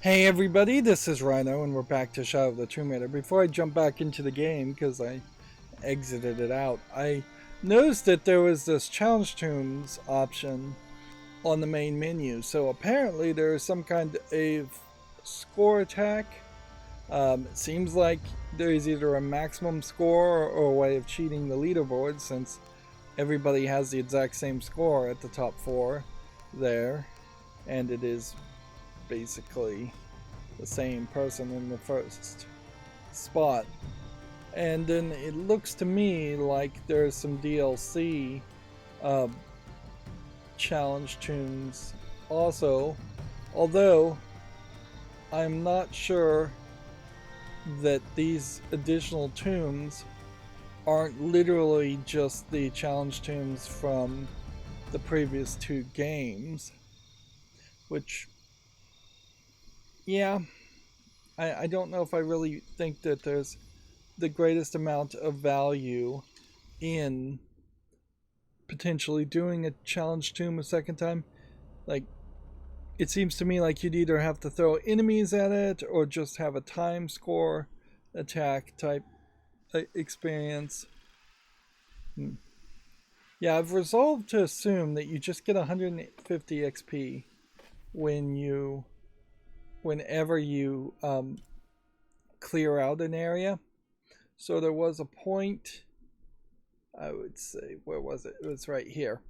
Hey everybody, this is Rydo and we're back to Shadow of the Tomb Raider. Before I jump back into the game, because I exited it out, I noticed that there was this challenge tombs option on the main menu. So apparently there is some kind of score attack. It seems like there is either a maximum score or a way of cheating the leaderboard, since everybody has the exact same score at the top four there, and it is basically the same person in the first spot. And then it looks to me like there's some DLC challenge tunes also, although I'm not sure that these additional tunes aren't literally just the challenge tunes from the previous two games, which, yeah, I don't know if I really think that there's the greatest amount of value in potentially doing a challenge tomb a second time. Like, it seems to me like you'd either have to throw enemies at it or just have a time score attack type experience. Yeah, I've resolved to assume that you just get 150 XP whenever you clear out an area. So there was a point, I would say, where was it? It was right here,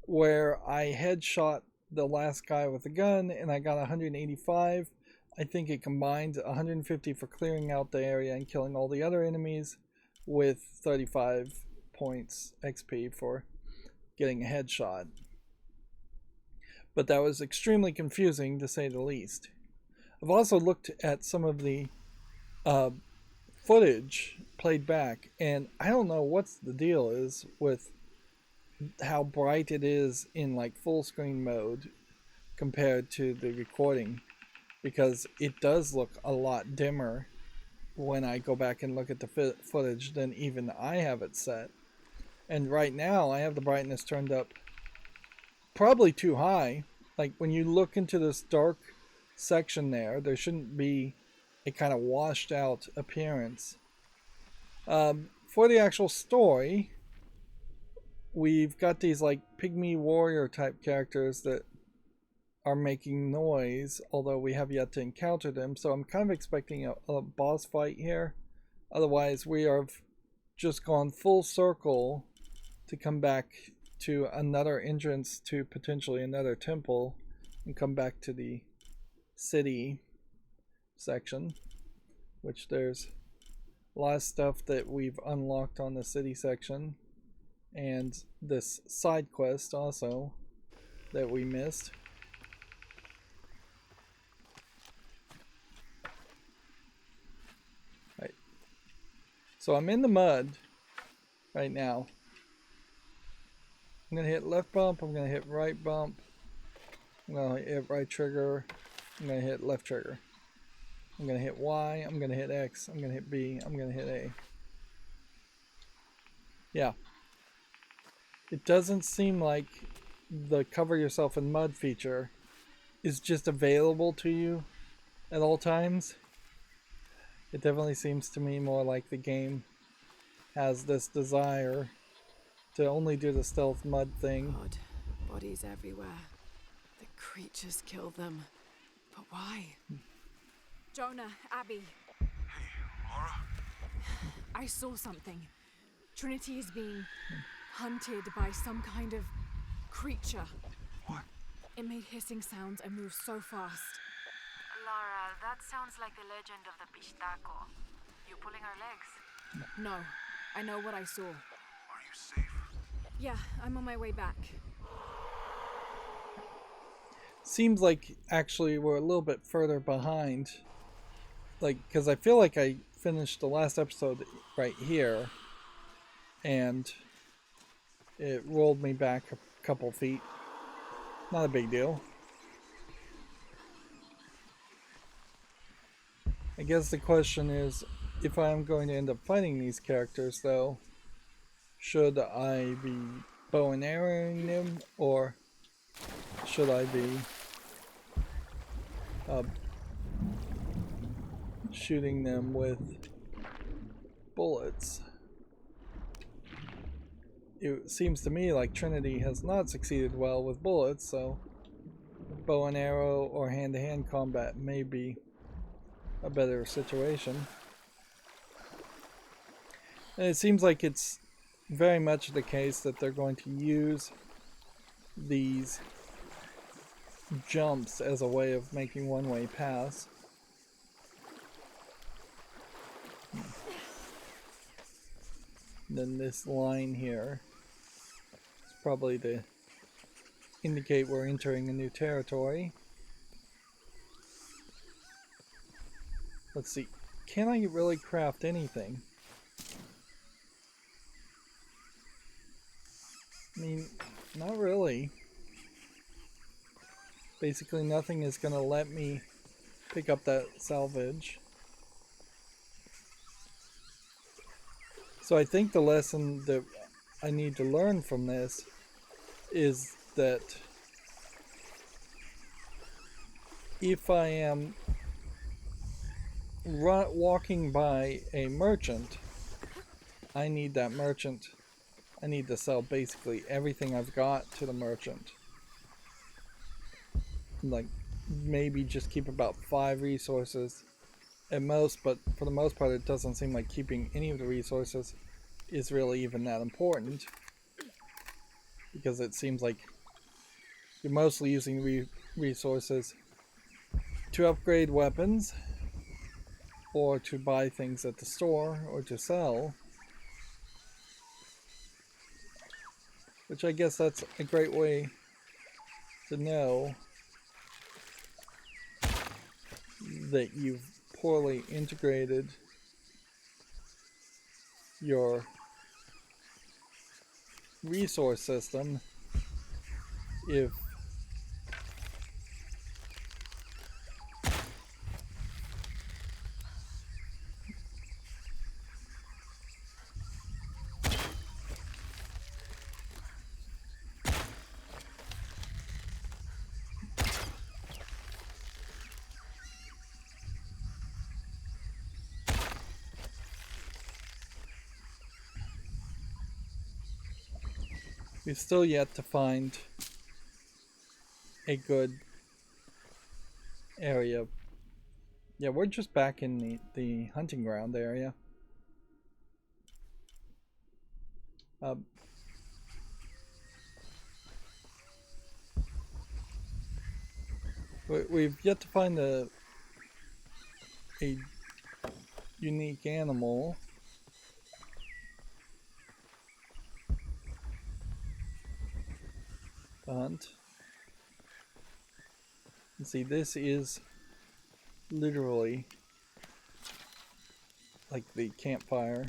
where I headshot the last guy with a gun and I got 185. I think it combined 150 for clearing out the area and killing all the other enemies, with 35 points XP for getting a headshot. But that was extremely confusing, to say the least. I've also looked at some of the footage played back, and I don't know what's the deal is with how bright it is in like full screen mode compared to the recording, because it does look a lot dimmer when I go back and look at the footage than even I have it set. And right now I have the brightness turned up probably too high. Like, when you look into this dark section there shouldn't be a kind of washed out appearance. For the actual story, we've got these like pygmy warrior type characters that are making noise, although we have yet to encounter them, so I'm kind of expecting a boss fight here. Otherwise, we have just gone full circle to come back to another entrance to potentially another temple and come back to the city section, which there's a lot of stuff that we've unlocked on the city section, and this side quest also that we missed. Right. So I'm in the mud right now. I'm gonna hit left bump, I'm gonna hit right bump, I'm gonna hit right trigger, I'm gonna hit left trigger. I'm gonna hit Y, I'm gonna hit X, I'm gonna hit B, I'm gonna hit A. Yeah. It doesn't seem like the cover yourself in mud feature is just available to you at all times. It definitely seems to me more like the game has this desire to only do the stealth mud thing. God, bodies everywhere. The creatures kill them. But why? Jonah, Abby. Hey, Laura? I saw something. Trinity is being hunted by some kind of creature. What? It made hissing sounds and moved so fast. Lara, that sounds like the legend of the Pistaco. You pulling our legs? No, I know what I saw. Are you safe? Yeah, I'm on my way back. Seems like actually we're a little bit further behind. Like, because I feel like I finished the last episode right here, and it rolled me back a couple feet. Not a big deal. I guess the question is, if I'm going to end up fighting these characters, though, should I be bow and arrowing them, or should I be shooting them with bullets. It seems to me like Trinity has not succeeded well with bullets, so bow and arrow or hand-to-hand combat may be a better situation. And it seems like it's very much the case that they're going to use these jumps as a way of making one-way pass. Then this line here is probably to indicate we're entering a new territory. Let's see, can I really craft anything? I mean, not really. Basically nothing is going to let me pick up that salvage. So I think the lesson that I need to learn from this is that if I am walking by a merchant, I need that merchant. I need to sell basically everything I've got to the merchant. Like, maybe just keep about 5 resources at most, but for the most part it doesn't seem like keeping any of the resources is really even that important, because it seems like you're mostly using resources to upgrade weapons, or to buy things at the store, or to sell. Which I guess that's a great way to know that you've poorly integrated your resource system if we've still yet to find a good area. Yeah, we're just back in the hunting ground area. We've yet to find a unique animal. To hunt. And see, this is literally like the campfire.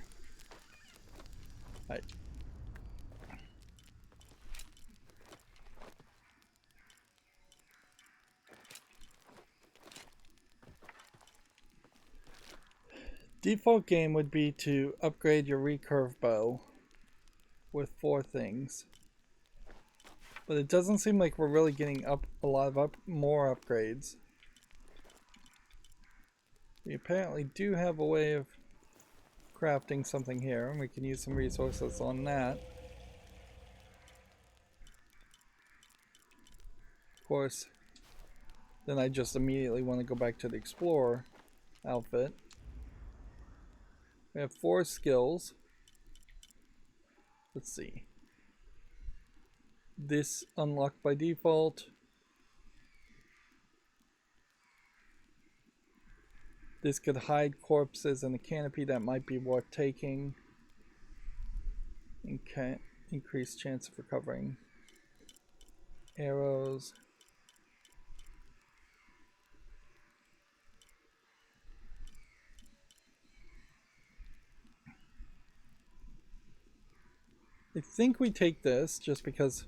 Default game would be to upgrade your recurve bow with 4 things. But it doesn't seem like we're really getting up a lot of more upgrades. We apparently do have a way of crafting something here, and we can use some resources on that. Of course, then I just immediately want to go back to the Explorer outfit. We have 4 skills. Let's see. This unlocked by default. This could hide corpses in a canopy, that might be worth taking. Okay, increased chance of recovering arrows. I think we take this just because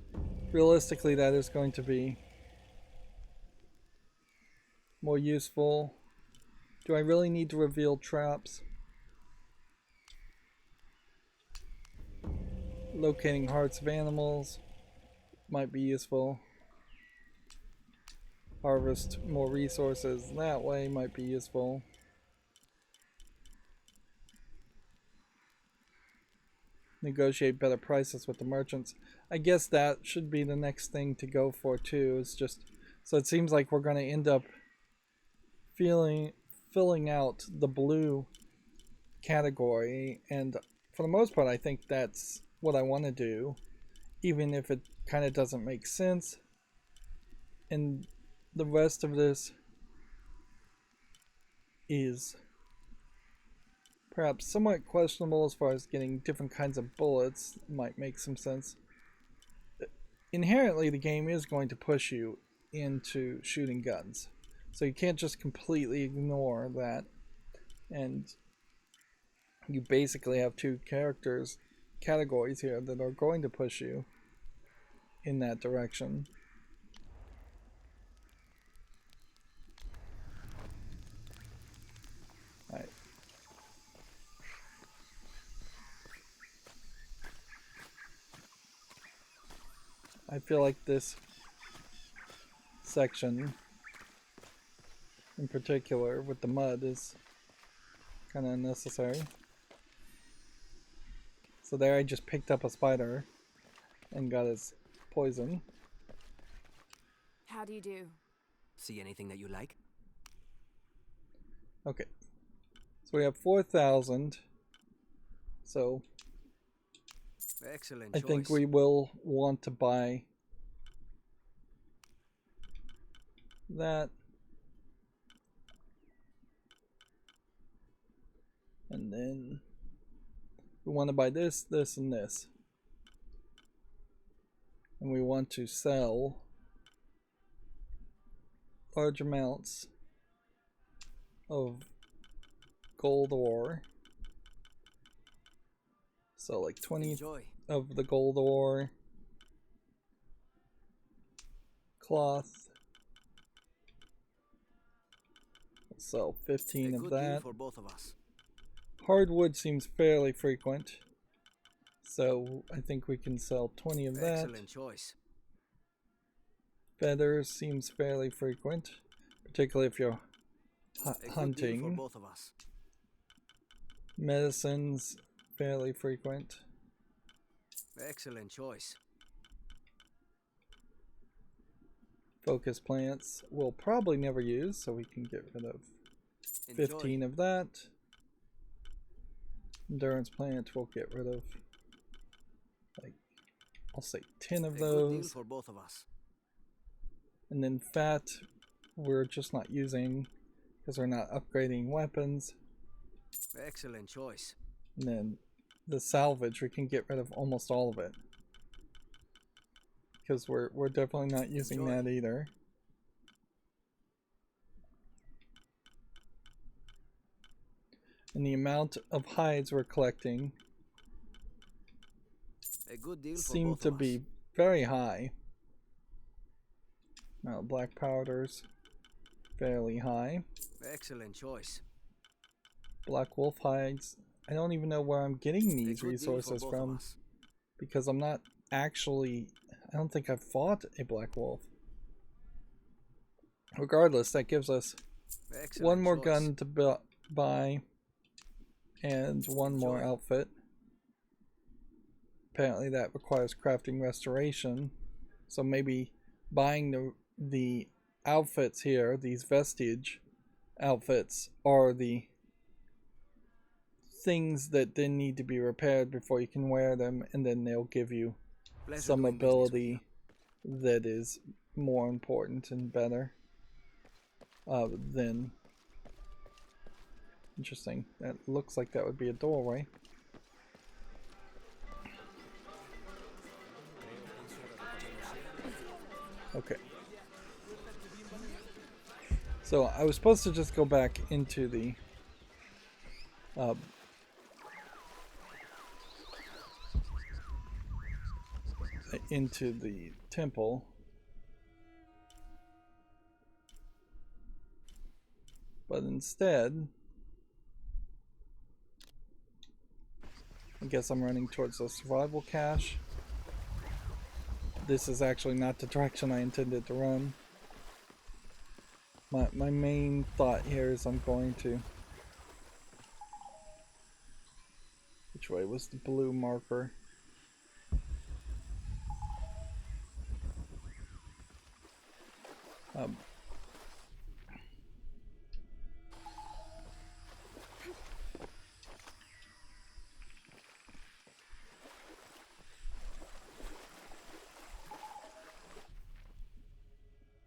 realistically that is going to be more useful. Do I really need to reveal traps? Locating hearts of animals might be useful. Harvest more resources that way might be useful. negotiate better prices with the merchants. I guess that should be the next thing to go for too. Is just so it seems like we're going to end up filling out the blue category, and for the most part I think that's what I want to do, even if it kind of doesn't make sense. And the rest of this is perhaps somewhat questionable as far as getting different kinds of bullets. Might make some sense. Inherently the game is going to push you into shooting guns, so you can't just completely ignore that, and you basically have two categories here that are going to push you in that direction. Alright. I feel like this section in particular with the mud is kind of unnecessary. So there I just picked up a spider and got his poison. How do you do? See anything that you like? Okay. So we have 4,000. So Excellent I choice. think we will want to buy that. And then we want to buy this, this, and this. And we want to sell large amounts of gold ore. So like 20 Enjoy. of the gold ore, cloth, sell 15 A of good deal that. for both of us. Hardwood seems fairly frequent, so I think we can sell 20 of that. Excellent choice. Feathers seems fairly frequent, particularly if you're A good deal for hunting. both of us. Medicines, fairly frequent. Excellent choice. Focus plants we'll probably never use, so we can get rid of 15 of that. Endurance plant we'll get rid of, like, I'll say 10 of A good deal those. for both of us. And then fat we're just not using because we're not upgrading weapons. Excellent choice. And then the salvage, we can get rid of almost all of it, because we're definitely not using that either. And the amount of hides we're collecting A good deal for seem both to of be us. very high. Now black powders, fairly high. Excellent choice. Black wolf hides, I don't even know where I'm getting A these good deal for resources both of from, us. because I'm not actually, I don't think I've fought a black wolf. Regardless, that gives us Excellent one more choice. gun to buy and one more Enjoy. outfit. Apparently that requires crafting restoration, so maybe buying the outfits here, these vestige outfits, are the things that then need to be repaired before you can wear them, and then they'll give you Pleasure some doing business with ability that is more important and better than. Interesting. That looks like that would be a doorway. Okay. So I was supposed to just go back into the temple. But instead, I guess I'm running towards the survival cache. This is actually not the direction I intended to run. My main thought here is I'm going to Which way was the blue marker?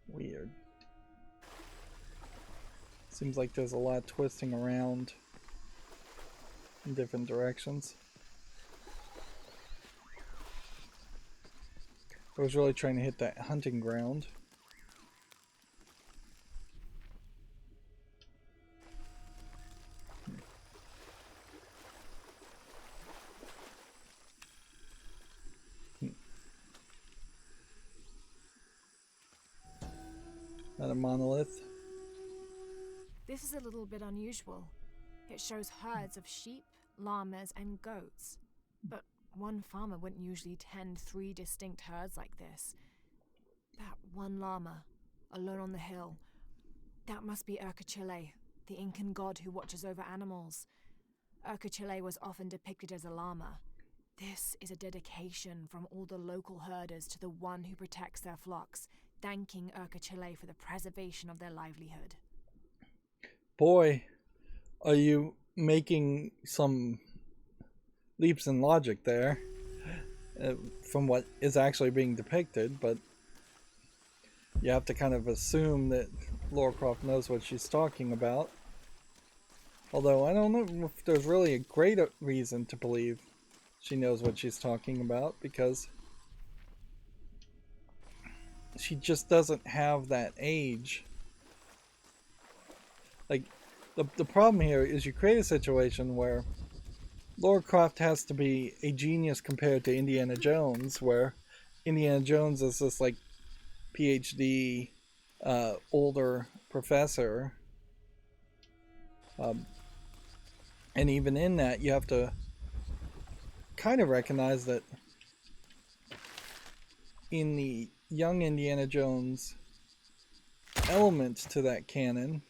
Weird. Seems like there's a lot twisting around in different directions. I was really trying to hit that hunting ground. Not a monolith. This is a little bit unusual. It shows herds of sheep, llamas, and goats. But one farmer wouldn't usually tend 3 distinct herds like this. That one llama, alone on the hill, that must be Urkachile, the Incan god who watches over animals. Urkachile was often depicted as a llama. This is a dedication from all the local herders to the one who protects their flocks, thanking Urkachile for the preservation of their livelihood. Boy, are you making some leaps in logic there from what is actually being depicted, but you have to kind of assume that Lara Croft knows what she's talking about. Although I don't know if there's really a great reason to believe she knows what she's talking about, because she just doesn't have that age. Like, the problem here is you create a situation where Lara Croft has to be a genius compared to Indiana Jones, where Indiana Jones is this, like, PhD, older professor. And even in that, you have to kind of recognize that in the young Indiana Jones elements to that canon,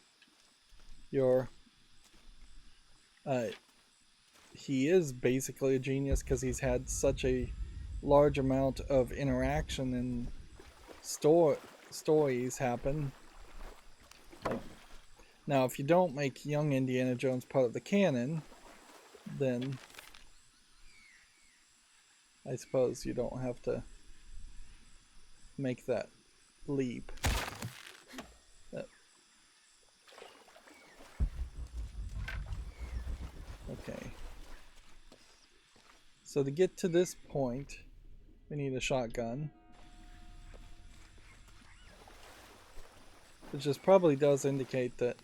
he is basically a genius because he's had such a large amount of interaction and stories happen. Like, now, if you don't make young Indiana Jones part of the canon, then I suppose you don't have to make that leap. Okay. So to get to this point, we need a shotgun. Which just probably does indicate that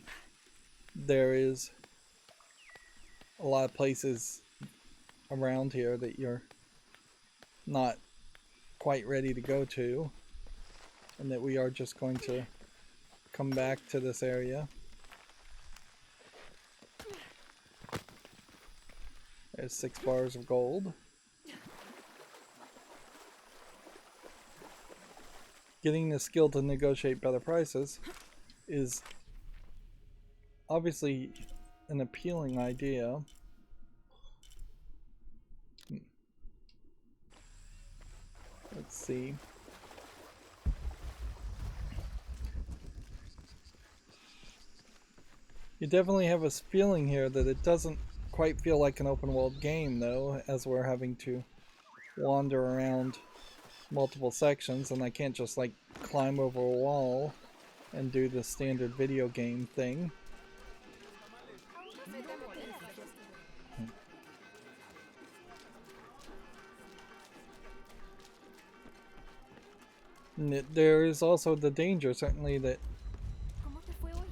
there is a lot of places around here that you're not quite ready to go to, and that we are just going to come back to this area. There's 6 bars of gold. Getting the skill to negotiate better prices is obviously an appealing idea. Let's see. You definitely have a feeling here that it doesn't quite feel like an open world game, though, as we're having to wander around multiple sections, and I can't just like climb over a wall and do the standard video game thing. And there is also the danger, certainly, that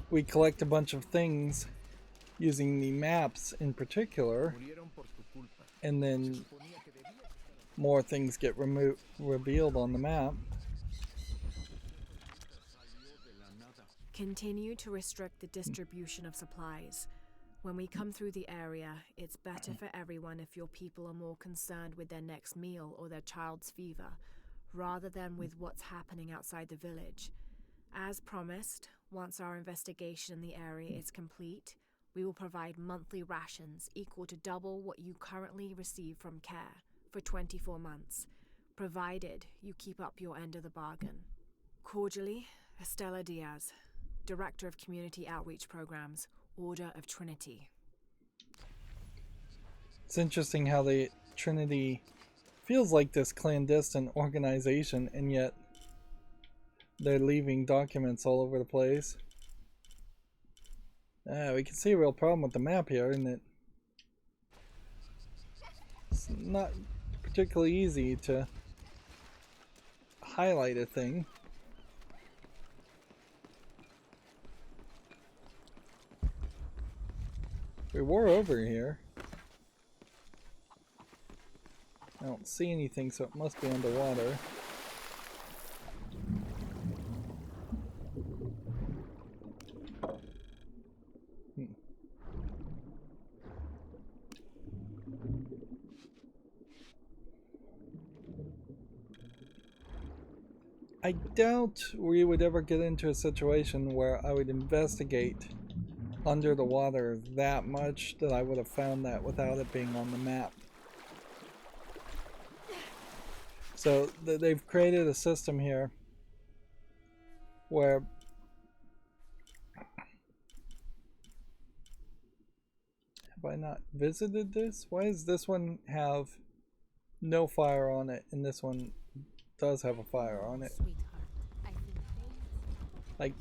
we collect a bunch of things using the maps in particular, and then more things get revealed on the map. Continue to restrict the distribution of supplies. When we come through the area, it's better for everyone if your people are more concerned with their next meal or their child's fever, rather than with what's happening outside the village. As promised, once our investigation in the area is complete, We will provide monthly rations equal to double what you currently receive from care for 24 months, provided you keep up your end of the bargain. Cordially, Estella Diaz, Director of Community Outreach Programs, Order of Trinity. It's interesting how the Trinity feels like this clandestine organization, and yet they're leaving documents all over the place. We can see a real problem with the map here, isn't it? It's not particularly easy to highlight a thing. We were over here. I don't see anything, so it must be underwater. I doubt we would ever get into a situation where I would investigate under the water that much that I would have found that without it being on the map. So they've created a system here where have I not visited this? Why does this one have no fire on it and this one does have a fire on it? Like,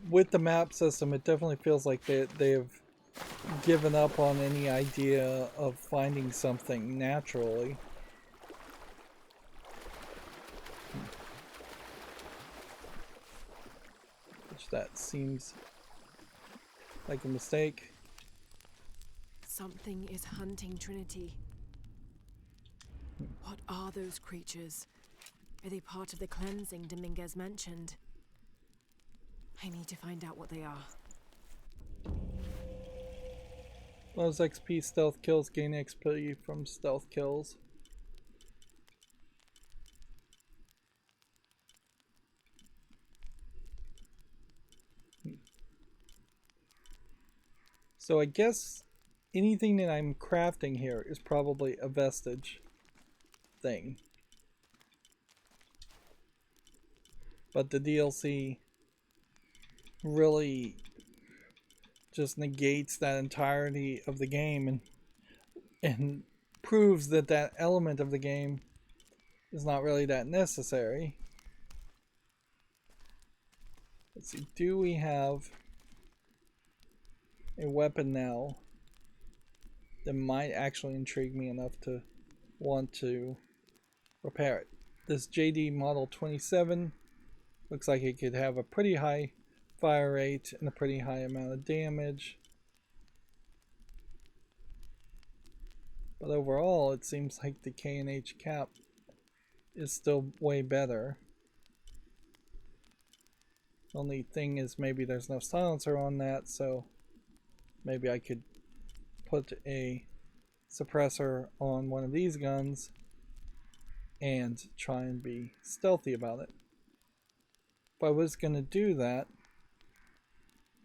with the map system, it definitely feels like they've given up on any idea of finding something naturally. Which that seems like a mistake. Something is hunting Trinity. What are those creatures? Are they part of the cleansing Dominguez mentioned? I need to find out what they are. Those XP stealth kills gain XP from stealth kills. So I guess anything that I'm crafting here is probably a vestige thing. But the DLC really just negates that entirety of the game and proves that that element of the game is not really that necessary. Let's see, do we have a weapon now that might actually intrigue me enough to want to repair it? This JD Model 27 looks like it could have a pretty high fire rate and a pretty high amount of damage. But overall, it seems like the K&H cap is still way better. Only thing is maybe there's no silencer on that, so maybe I could put a suppressor on one of these guns and try and be stealthy about it. If I was going to do that,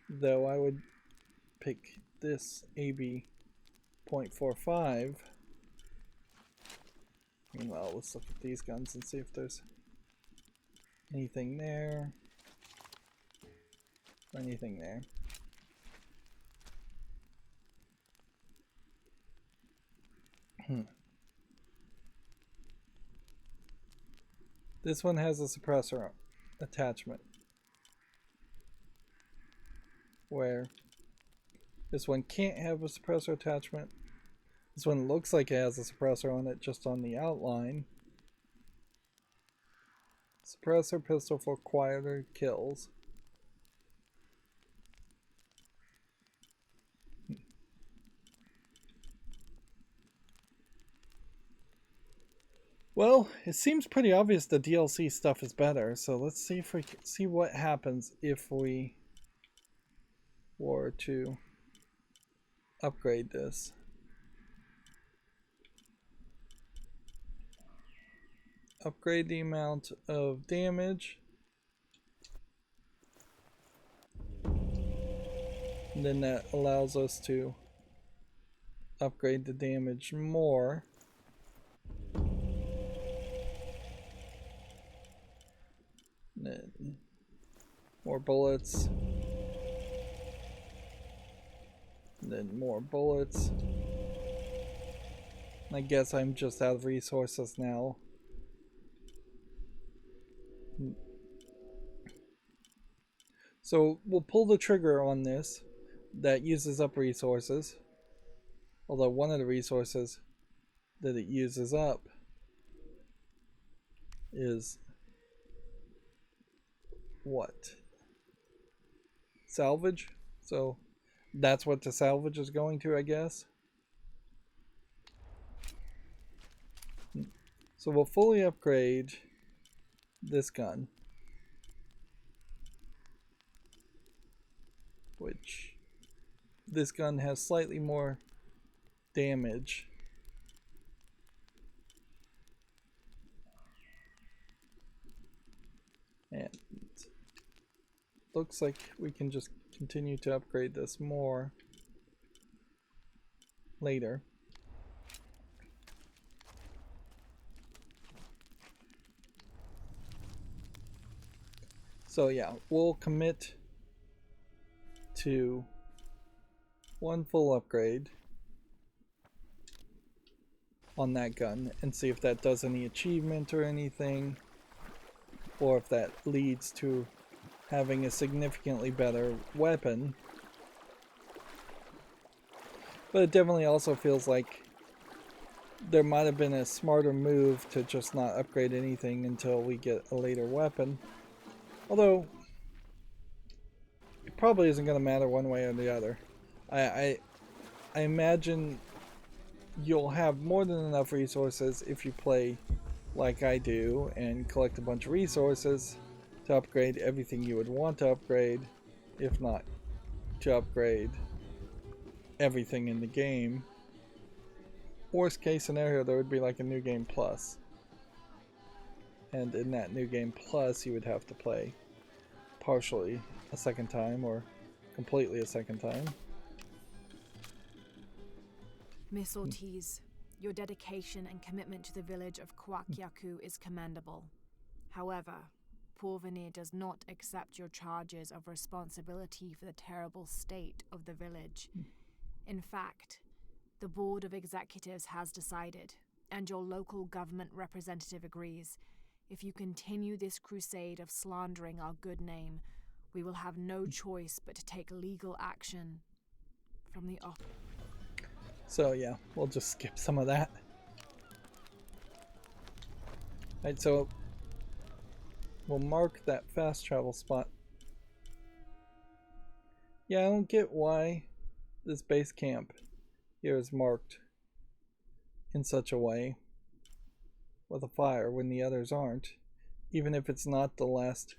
though, I would pick this AB .45. Meanwhile, let's look at these guns and see if there's anything there. Anything there. This one has a suppressor attachment, where this one can't have a suppressor attachment. This one looks like it has a suppressor on it just on the outline. Suppressor pistol for quieter kills. Well, it seems pretty obvious the DLC stuff is better, so let's see if we can see what happens if we were to upgrade this. Upgrade the amount of damage. And then that allows us to upgrade the damage more. And then more bullets. And then more bullets. I guess I'm just out of resources now. So we'll pull the trigger on this. That uses up resources. Although one of the resources that it uses up is what? Salvage? So that's what the salvage is going to, I guess. So we'll fully upgrade this gun, which this gun has slightly more damage. And looks like we can just continue to upgrade this more later. So yeah, we'll commit to one full upgrade on that gun and see if that does any achievement or anything, or if that leads to having a significantly better weapon. But it definitely also feels like there might have been a smarter move to just not upgrade anything until we get a later weapon. Although, it probably isn't going to matter one way or the other. I imagine you'll have more than enough resources if you play like I do and collect a bunch of resources to upgrade everything you would want to upgrade, if not to upgrade everything in the game. Worst case scenario, there would be like a new game plus. And in that new game plus, you would have to play partially a second time or completely a second time. Miss Ortiz, your dedication and commitment to the village of Kwakyaku is commendable. However, Porvenir does not accept your charges of responsibility for the terrible state of the village. In fact, the Board of Executives has decided, and your local government representative agrees, if you continue this crusade of slandering our good name, we will have no choice but to take legal action from the off. So yeah, we'll just skip some of that. Alright, so we'll mark that fast travel spot. Yeah, I don't get why this base camp here is marked in such a way with a fire when the others aren't, even if it's not the last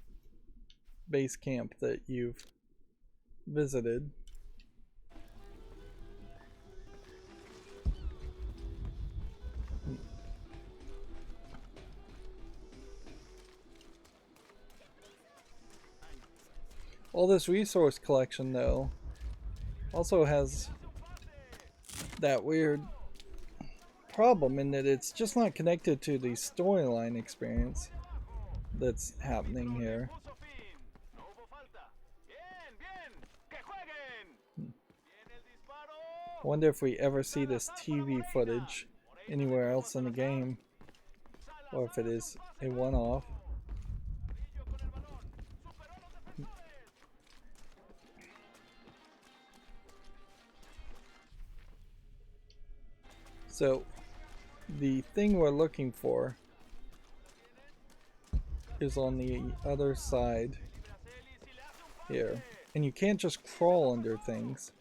base camp that you've visited. All this resource collection though also has that weird problem in that it's just not connected to the storyline experience that's happening here. I wonder if we ever see this TV footage anywhere else in the game, or if it is a one-off. So the thing we're looking for is on the other side here, and you can't just crawl under things.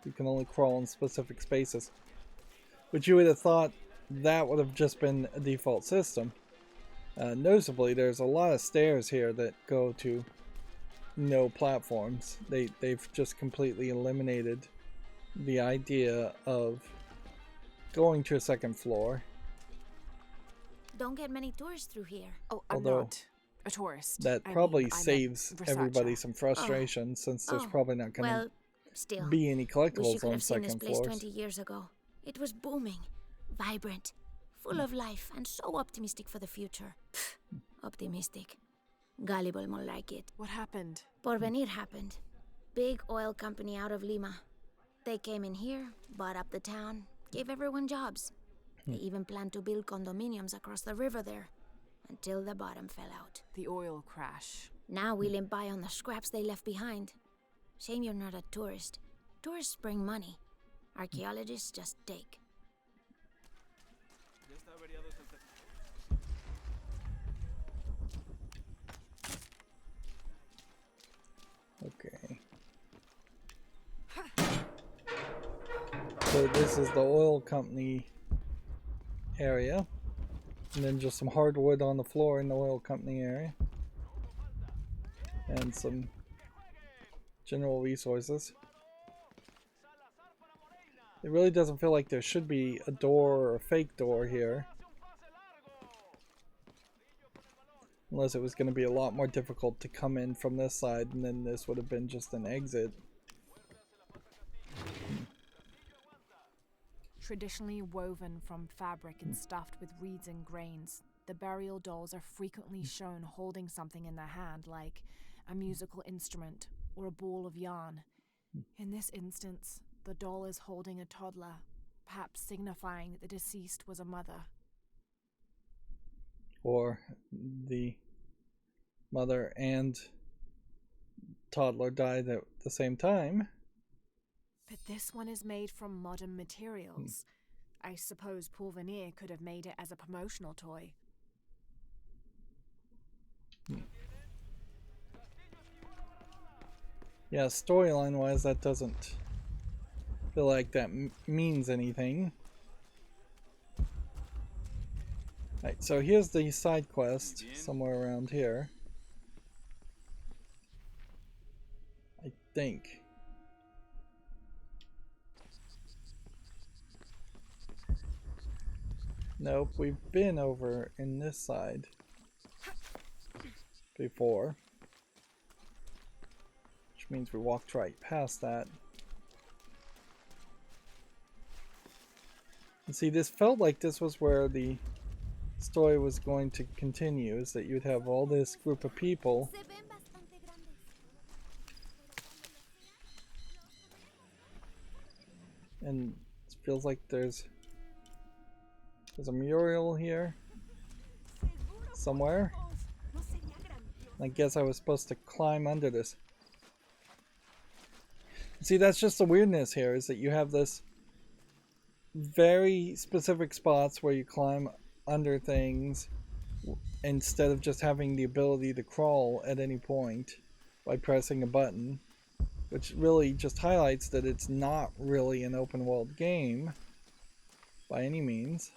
You can only crawl in specific spaces, but you would have thought that would have just been a default system. Noticeably, there's a lot of stairs here that go to no platforms. They've just completely eliminated the idea of going to a second floor. Don't get many tourists through here. Oh, I'm Although not a tourist. That I probably mean, I'm a saves researcher. everybody some frustration, since there's probably not going to Well, Still, be any wish you collectibles could on have seen this second place floors. 20 years ago. It was booming, vibrant, full of life, and so optimistic for the future. Pfft, optimistic. Gullible, more like it. What happened? Porvenir happened. Big oil company out of Lima. They came in here, bought up the town, gave everyone jobs. They even planned to build condominiums across the river there, until the bottom fell out. The oil crash. Now we limp by on the scraps they left behind. Shame you're not a tourist. Tourists bring money. Archaeologists just take. Okay. So this is the oil company area. And then just some hardwood on the floor in the oil company area. And some general resources. It really doesn't feel like there should be a door or a fake door here. Unless it was going to be a lot more difficult to come in from this side, and then this would have been just an exit. Traditionally woven from fabric and stuffed with reeds and grains, the burial dolls are frequently shown holding something in their hand, like a musical instrument or a ball of yarn. In this instance, the doll is holding a toddler, perhaps signifying that the deceased was a mother. Or the mother and toddler died at the same time. But this one is made from modern materials. I suppose Porvenir could have made it as a promotional toy. Yeah, storyline wise, that doesn't feel like that means anything. Right, so here's the side quest, somewhere around here. I think. Nope, we've been over in this side before. Which means we walked right past that. And see, this felt like this was where the story was going to continue, is that you'd have all this group of people and it feels like there's a mural here somewhere. I guess I was supposed to climb under this. See, that's just the weirdness here, is that you have this very specific spots where you climb under things instead of just having the ability to crawl at any point by pressing a button, which really just highlights that it's not really an open world game by any means.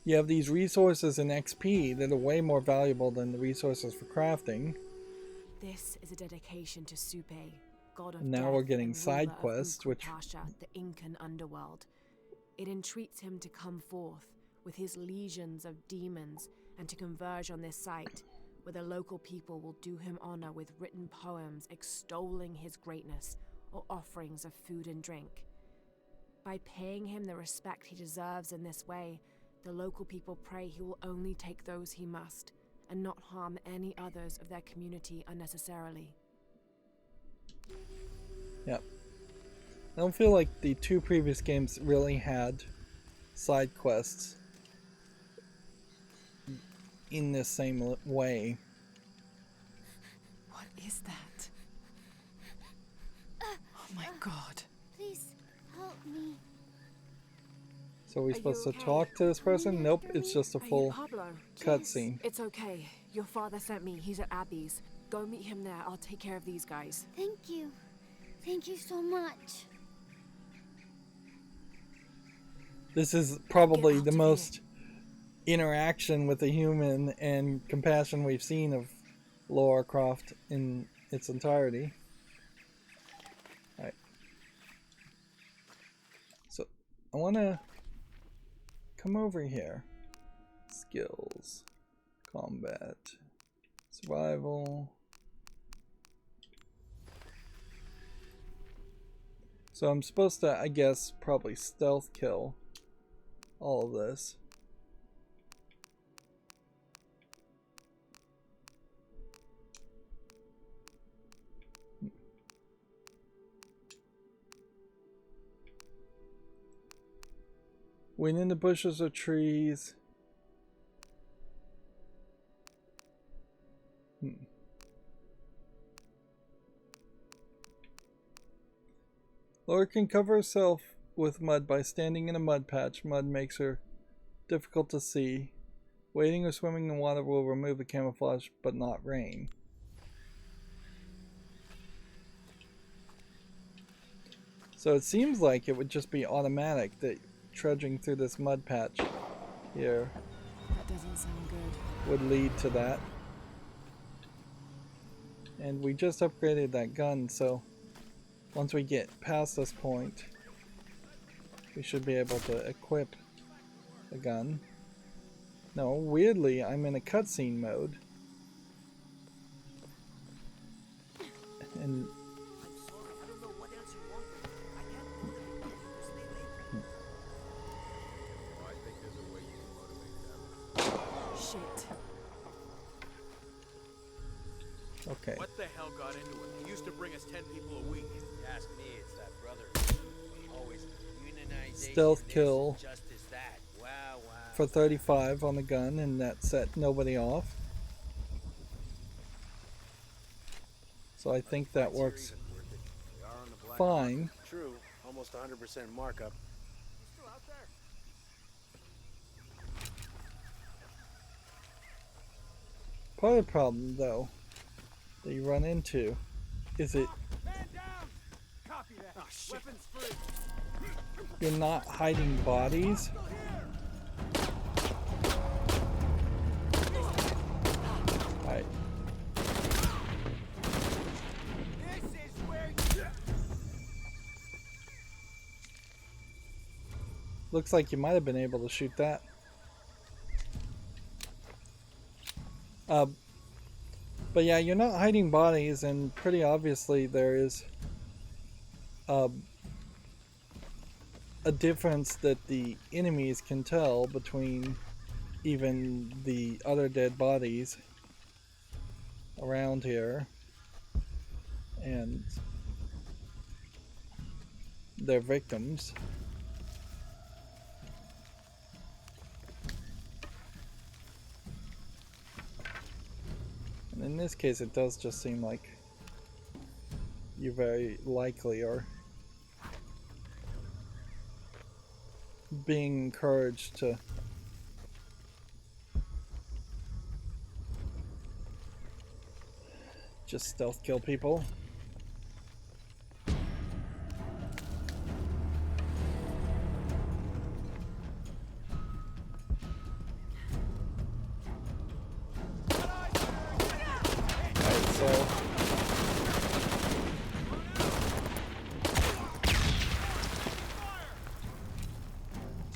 You have these resources and XP that are way more valuable than the resources for crafting. This is a dedication to Supe, god of Now death we're getting and side ruler of quests, which Pasha, the Incan underworld. It entreats him to come forth with his legions of demons and to converge on this site, where the local people will do him honor with written poems extolling his greatness or offerings of food and drink. By paying him the respect he deserves in this way, the local people pray he will only take those he must, and not harm any others of their community unnecessarily. Yep. I don't feel like the two previous games really had side quests in this same way. What is that? Oh my god. Please help me. So are we supposed to okay? talk to this person? Nope, it's just a Are you full Pablo? cutscene. It's okay. Your father sent me. He's at Abby's. Go meet him there. I'll take care of these guys. Thank you. Thank you so much. This is probably Get out the of most interaction with a human and compassion we've seen of Lara Croft in its entirety. Alright. So, I want to come over here. Skills. Combat. Survival. So I'm supposed to, I guess, probably stealth kill all of this. Went in the bushes or trees. Laura can cover herself with mud by standing in a mud patch. Mud makes her difficult to see. Wading or swimming in water will remove the camouflage, but not rain. So it seems like it would just be automatic that trudging through this mud patch here That doesn't sound good. would lead to that. And we just upgraded that gun, so once we get past this point, we should be able to equip the gun. No, weirdly, I'm in a cutscene mode. And Shit. okay. What the hell got into it? He used to bring us 10 people a week. Ask me, it's that brother. Always unionization. Stealth kill Just as that. Wow, wow. for 35 on the gun, and that set nobody off. So I think that works fine. True, almost 100% markup. Part of the problem, though, that you run into is Man down! Copy that. Oh, shit. Weapons free. you're not hiding bodies. Right. This is where Looks like you might have been able to shoot that. But yeah, you're not hiding bodies, and pretty obviously there is a difference that the enemies can tell between even the other dead bodies around here and their victims. And in this case, it does just seem like you very likely are being encouraged to just stealth kill people.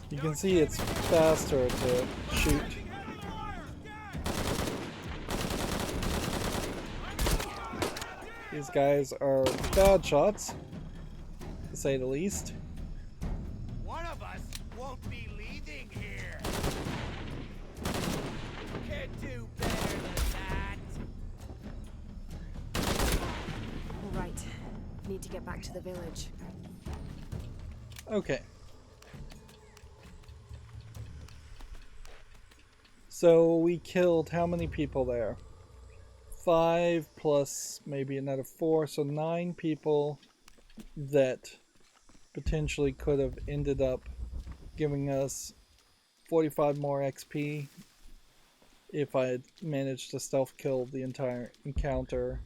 You can see it's faster to shoot. These guys are bad shots, to say the least. one of us won't be leaving here. Can't do better than that. All right. Need to get back to the village. Okay. So we killed how many people there? 5 plus maybe another 4, so 9 people that potentially could have ended up giving us 45 more XP if I had managed to stealth kill the entire encounter.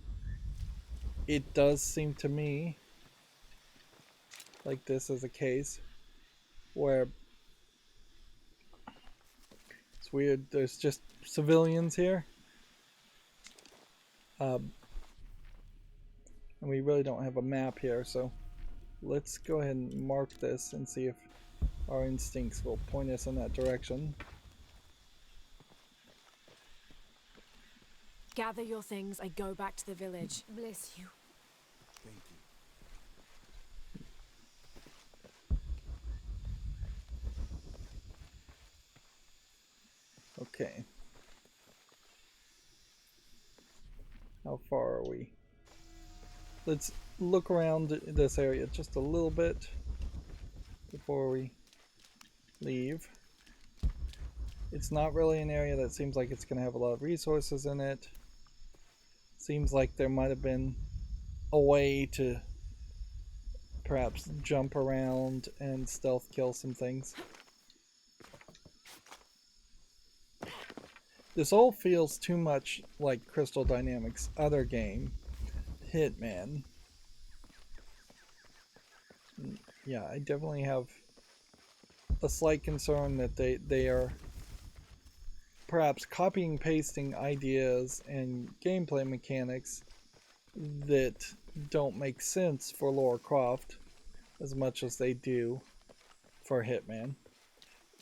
It does seem to me like this is a case where it's weird, there's just civilians here. And we really don't have a map here, so let's go ahead and mark this and see if our instincts will point us in that direction. Gather your things. I go back to the village. Bless you. Thank you. Okay. How far are we? Let's look around this area just a little bit before we leave. It's not really an area that seems like it's going to have a lot of resources in it. Seems like there might have been a way to perhaps jump around and stealth kill some things. This all feels too much like Crystal Dynamics' other game, Hitman. Yeah, I definitely have a slight concern that they are perhaps copying and pasting ideas and gameplay mechanics that don't make sense for Lara Croft as much as they do for Hitman.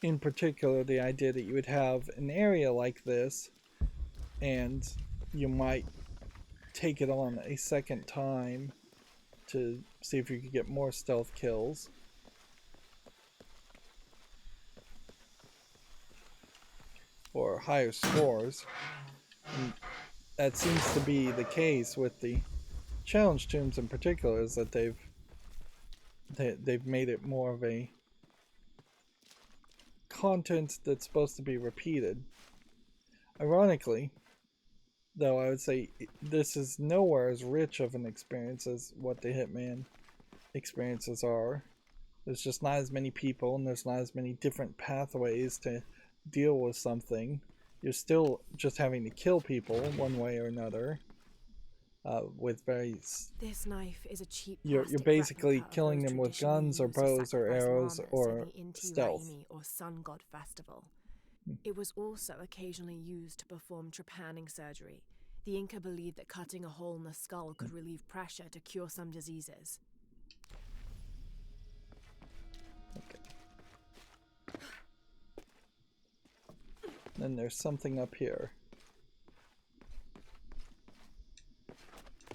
In particular, the idea that you would have an area like this and you might take it on a second time to see if you could get more stealth kills. Or higher scores. And that seems to be the case with the challenge tombs in particular, is that they've made it more of a content that's supposed to be repeated. Ironically, though, I would say this is nowhere as rich of an experience as what the Hitman experiences are. There's just not as many people, and there's not as many different pathways to deal with something. You're still just having to kill people one way or another. With very... This knife is a cheap You're basically killing them with guns or bows or arrows or stealth. Or sun god festival. It was also occasionally used to perform trepanning surgery. The Inca believed that cutting a hole in the skull could relieve pressure to cure some diseases. Okay. Then there's something up here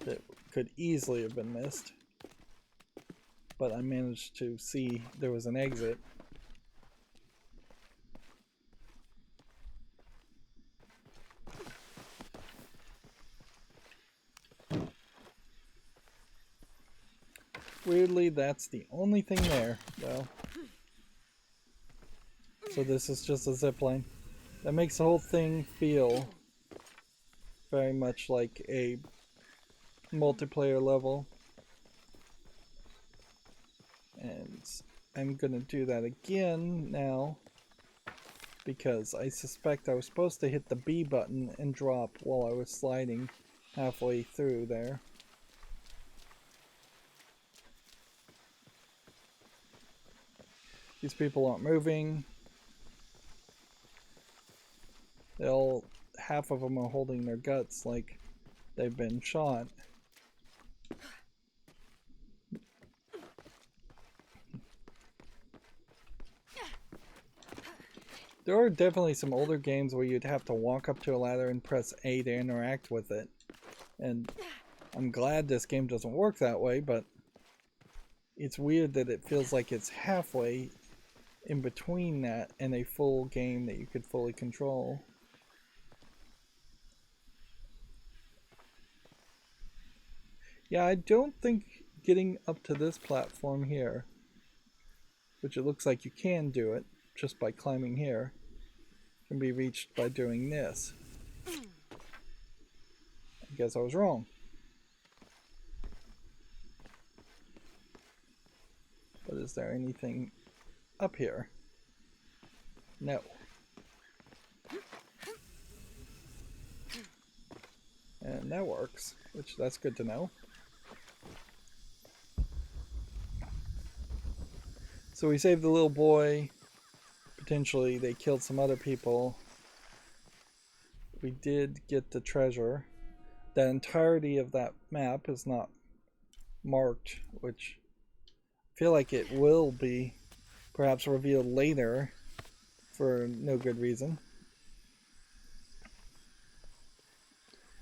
that could easily have been missed, but I managed to see there was an exit. Weirdly, that's the only thing there, though. So this is just a zipline. That makes the whole thing feel very much like a multiplayer level. And I'm gonna do that again now, because I suspect I was supposed to hit the B button and drop while I was sliding halfway through there. These people aren't moving. Half of them are holding their guts like they've been shot. There are definitely some older games where you'd have to walk up to a ladder and press A to interact with it. And I'm glad this game doesn't work that way, but it's weird that it feels like it's halfway in between that and a full game that you could fully control. Yeah, I don't think getting up to this platform here, which it looks like you can do it just by climbing here, can be reached by doing this. I guess I was wrong. But is there anything up here? No. And that works, which that's good to know. So we saved the little boy. Potentially they killed some other people. We did get the treasure. The entirety of that map is not marked, which I feel like it will be perhaps revealed later for no good reason.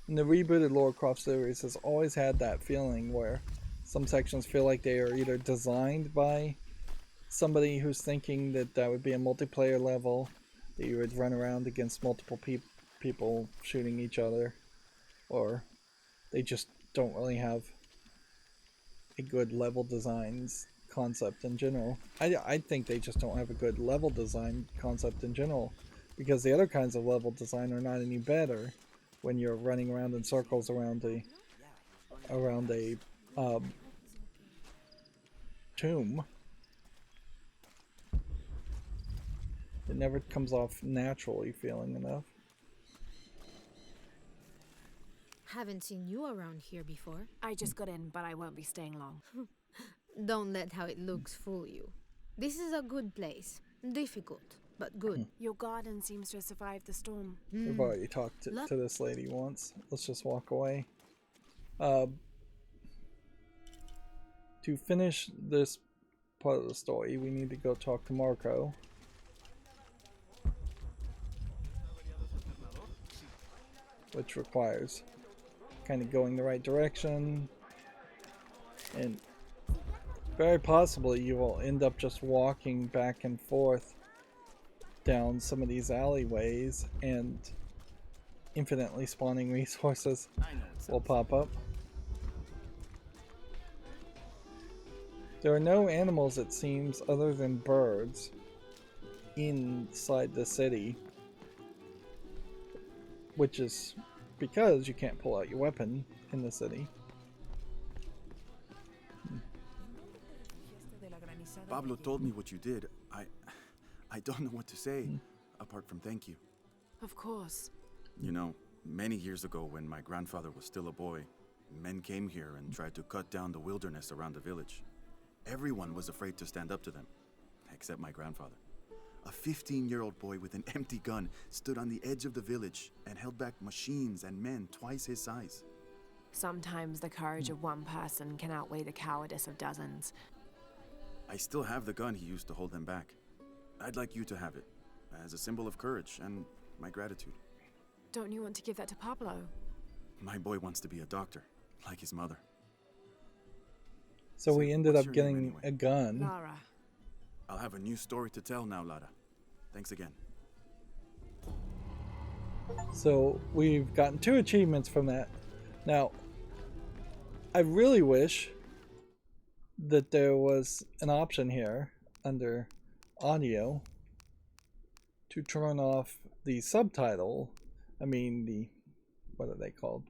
And the rebooted Lara Croft series has always had that feeling where some sections feel like they are either designed by somebody who's thinking that that would be a multiplayer level, that you would run around against multiple people shooting each other, or they just don't really have a good level designs concept in general. I think they just don't have a good level design concept in general, because the other kinds of level design are not any better when you're running around in circles around a tomb. It never comes off naturally feeling enough. Haven't seen you around here before. I just got in, but I won't be staying long. Don't let how it looks fool you. This is a good place. Difficult, but good. Your garden seems to have survived the storm. We've already talked to this lady once. Let's just walk away. To finish this part of the story, we need to go talk to Marco. Which requires kind of going the right direction, and very possibly you will end up just walking back and forth down some of these alleyways, and infinitely spawning resources will pop up. There are no animals, it seems, other than birds inside the city, which is because you can't pull out your weapon in the city. Pablo told me what you did. I don't know what to say, apart from thank you. Of course. You know, many years ago when my grandfather was still a boy, men came here and tried to cut down the wilderness around the village. Everyone was afraid to stand up to them, except my grandfather. A 15-year-old boy with an empty gun stood on the edge of the village and held back machines and men twice his size. Sometimes the courage of one person can outweigh the cowardice of dozens. I still have the gun he used to hold them back. I'd like you to have it, as a symbol of courage and my gratitude. Don't you want to give that to Pablo? My boy wants to be a doctor, like his mother. So we ended up getting a gun. Lara. I'll have a new story to tell now, Lara. Thanks again. So we've gotten 2 achievements from that. Now, I really wish that there was an option here under audio to turn off the subtitle. I mean, the, what are they called?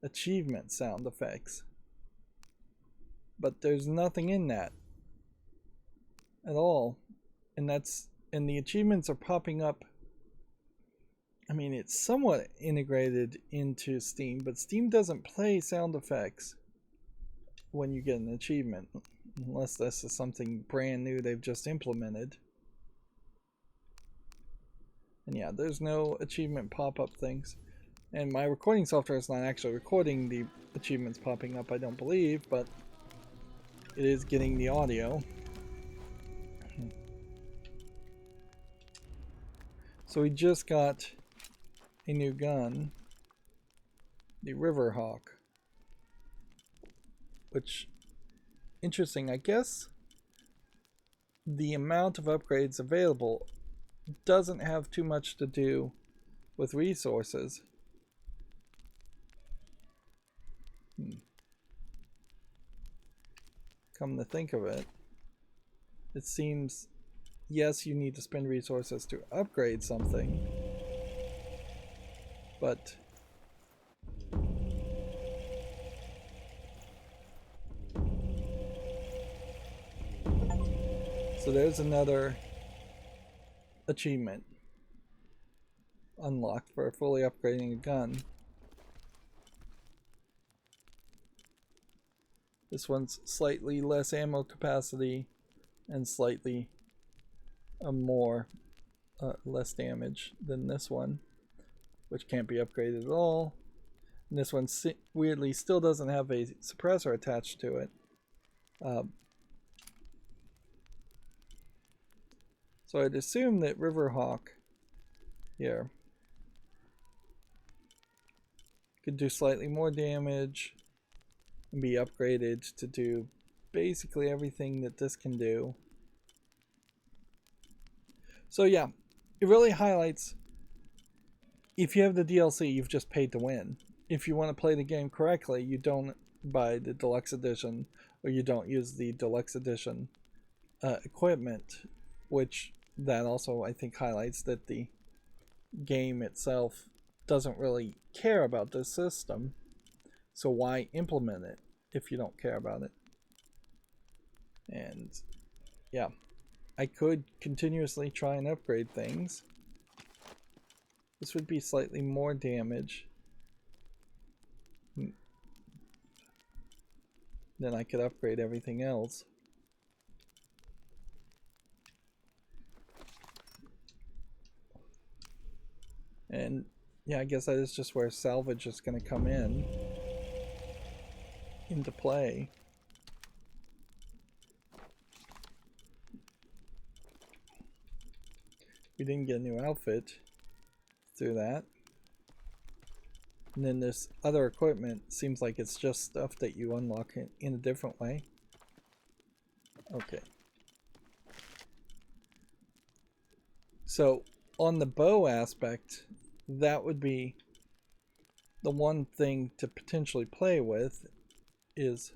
Achievement sound effects. But there's nothing in that at all, and the achievements are popping up. I mean, it's somewhat integrated into Steam, but Steam doesn't play sound effects when you get an achievement, unless this is something brand new they've just implemented. And yeah, there's no achievement pop-up things, and my recording software is not actually recording the achievements popping up, I don't believe, but it is getting the audio. So we just got a new gun, the Riverhawk, which, interesting, I guess the amount of upgrades available doesn't have too much to do with resources. Come to think of it, it seems, yes, you need to spend resources to upgrade something, but so there's another achievement unlocked for fully upgrading a gun. This one's slightly less ammo capacity and slightly less damage than this one, which can't be upgraded at all. And this one weirdly still doesn't have a suppressor attached to it. So I'd assume that Riverhawk here could do slightly more damage and be upgraded to do basically everything that this can do. So yeah, it really highlights, if you have the DLC, you've just paid to win. If you want to play the game correctly, you don't buy the deluxe edition, or you don't use the deluxe edition equipment, which that also I think highlights that the game itself doesn't really care about this system. So why implement it if you don't care about it? And yeah, I could continuously try and upgrade things. This would be slightly more damage. Then I could upgrade everything else. And yeah, I guess that is just where salvage is going to come into play. We didn't get a new outfit through that. And then this other equipment seems like it's just stuff that you unlock in a different way. Okay. So on the bow aspect, that would be the one thing to potentially play with, is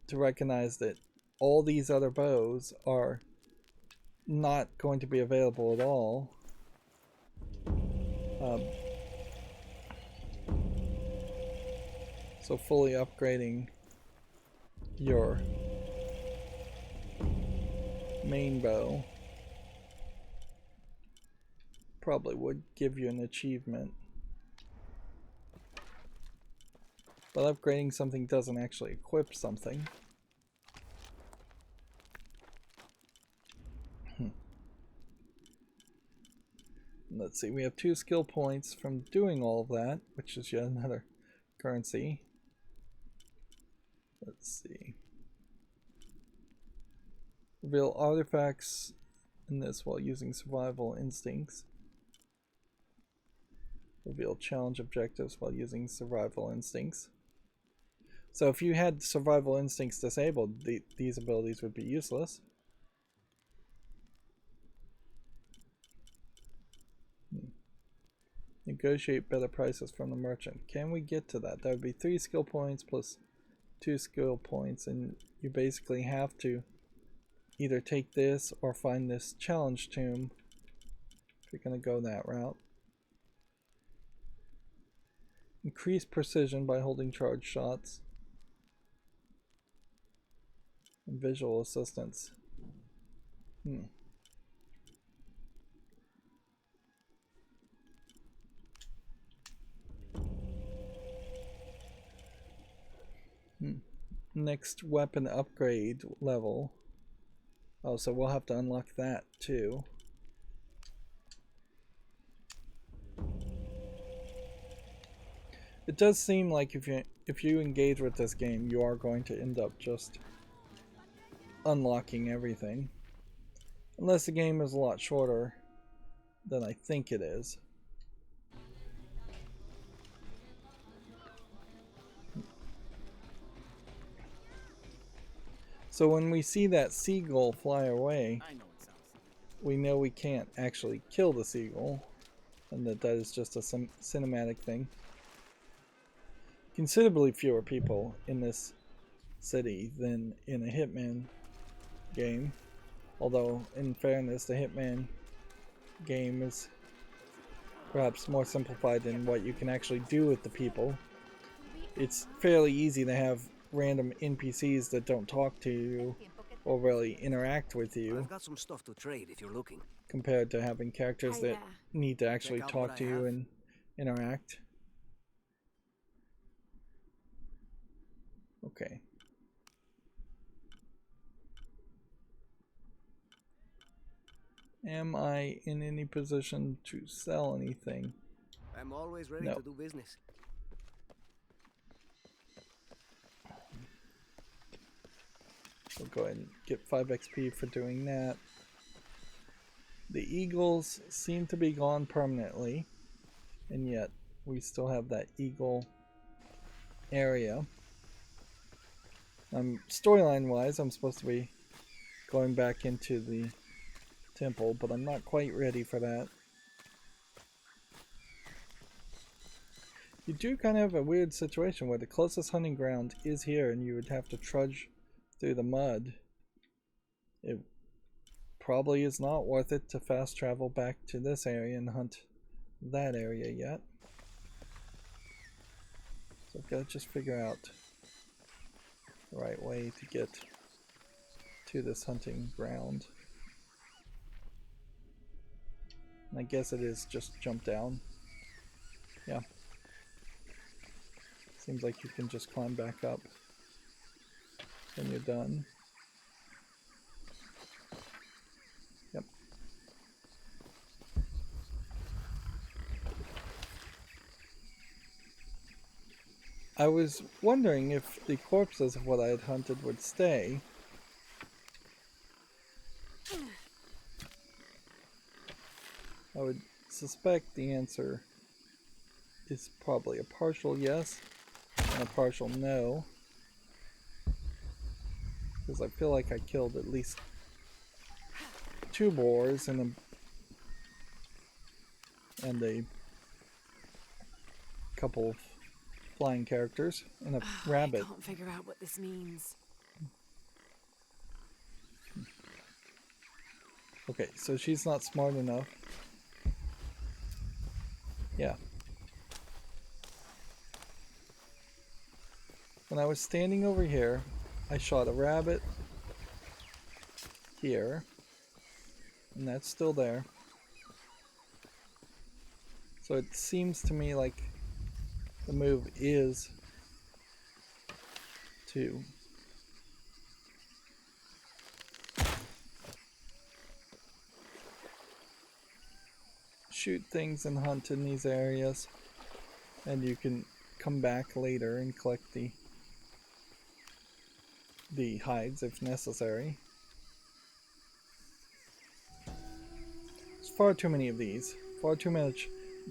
to recognize that all these other bows are not going to be available at all. So fully upgrading your main bow probably would give you an achievement. But upgrading something doesn't actually equip something. Let's see, we have 2 skill points from doing all of that, which is yet another currency. Let's see. Reveal artifacts in this while using survival instincts. Reveal challenge objectives while using survival instincts. So if you had survival instincts disabled, these abilities would be useless. Negotiate better prices from the merchant. Can we get to that? That would be 3 skill points plus 2 skill points, and you basically have to either take this or find this challenge tomb if you're going to go that route. Increase precision by holding charge shots. And visual assistance. Next weapon upgrade level. Oh, so we'll have to unlock that too. It does seem like if you engage with this game, you are going to end up just unlocking everything. Unless the game is a lot shorter than I think it is. So when we see that seagull fly away, we know we can't actually kill the seagull, and that is just a cinematic thing. Considerably fewer people in this city than in a Hitman game, although in fairness the Hitman game is perhaps more simplified in what you can actually do with the people. It's fairly easy to have random NPCs that don't talk to you or really interact with you. I've got some stuff to trade if you're looking. Compared to having characters that need to actually talk to you and interact. Okay. Am I in any position to sell anything? I'm always ready to do business. We'll go ahead and get 5 XP for doing that. The eagles seem to be gone permanently, and yet we still have that eagle area. Storyline wise, I'm supposed to be going back into the temple, but I'm not quite ready for that. You do kind of have a weird situation where the closest hunting ground is here and you would have to trudge through the mud. It probably is not worth it to fast travel back to this area and hunt that area yet. So I've got to just figure out the right way to get to this hunting ground. And I guess it is just jump down. Yeah. Seems like you can just climb back up when you're done. Yep. I was wondering if the corpses of what I had hunted would stay. I would suspect the answer is probably a partial yes and a partial no, because I feel like I killed at least 2 boars and a couple of flying characters and a rabbit. I can't figure out what this means. Okay, so she's not smart enough. Yeah. When I was standing over here, I shot a rabbit here, and that's still there. So it seems to me like the move is to shoot things and hunt in these areas, and you can come back later and collect the hides if necessary. There's far too many of these. Far too much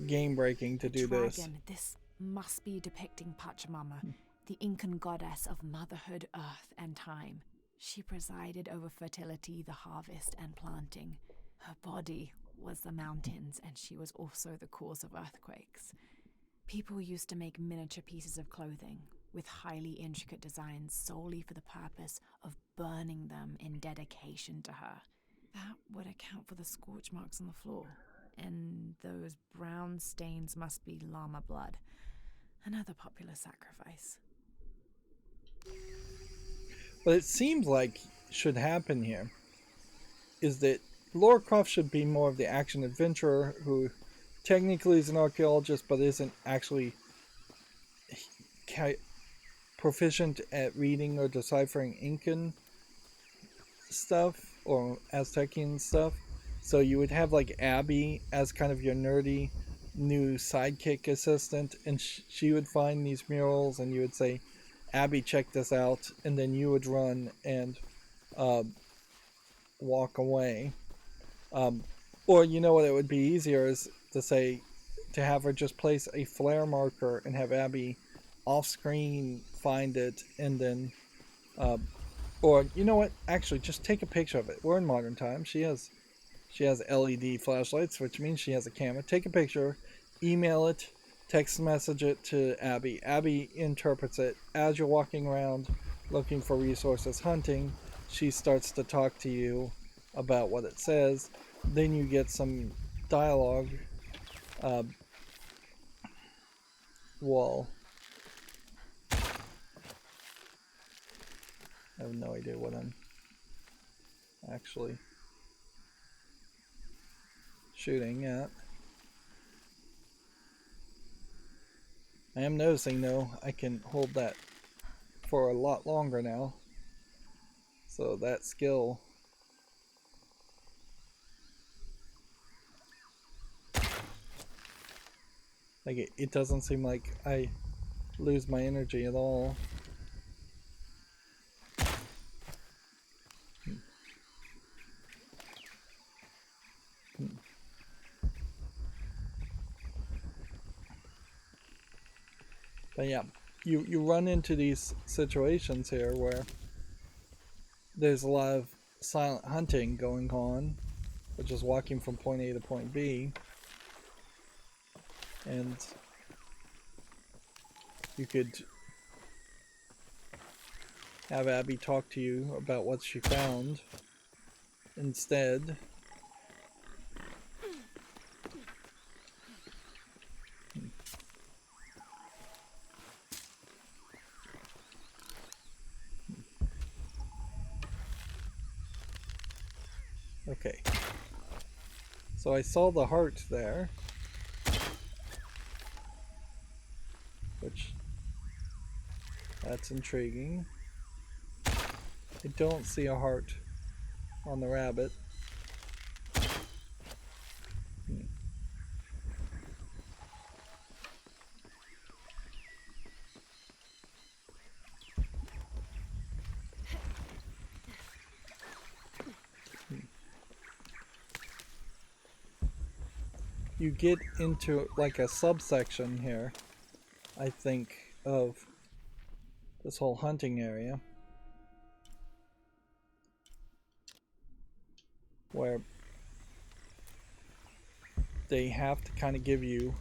game breaking to do this. This must be depicting Pachamama, the Incan goddess of motherhood, earth, and time. She presided over fertility, the harvest, and planting. Her body was the mountains, and she was also the cause of earthquakes. People used to make miniature pieces of clothing with highly intricate designs solely for the purpose of burning them in dedication to her. That would account for the scorch marks on the floor. And those brown stains must be llama blood. Another popular sacrifice. What it seems like should happen here is that Lara Croft should be more of the action adventurer who technically is an archaeologist but isn't actually proficient at reading or deciphering Incan stuff or Aztecian stuff. So you would have like Abby as kind of your nerdy new sidekick assistant, and she would find these murals and you would say, Abby, check this out, and then you would run and walk away. Or you know what, it would be easier is to have her just place a flare marker and have Abby off screen find it, and then or you know what, actually just take a picture of it. We're in modern times. She has LED flashlights, which means she has a camera. Take a picture, email it, text message it to Abby. Abby interprets it as you're walking around looking for resources hunting. She starts to talk to you about what it says. Then you get some dialogue wall. I have no idea what I'm actually shooting at. I am noticing though I can hold that for a lot longer now. So that skill like it doesn't seem like I lose my energy at all. But yeah, you run into these situations here where there's a lot of silent hunting going on, which is walking from point A to point B. And you could have Abby talk to you about what she found instead. Okay. So I saw the heart there, which that's intriguing. I don't see a heart on the rabbit. You get into like a subsection here, I think, of this whole hunting area, where they have to kind of give you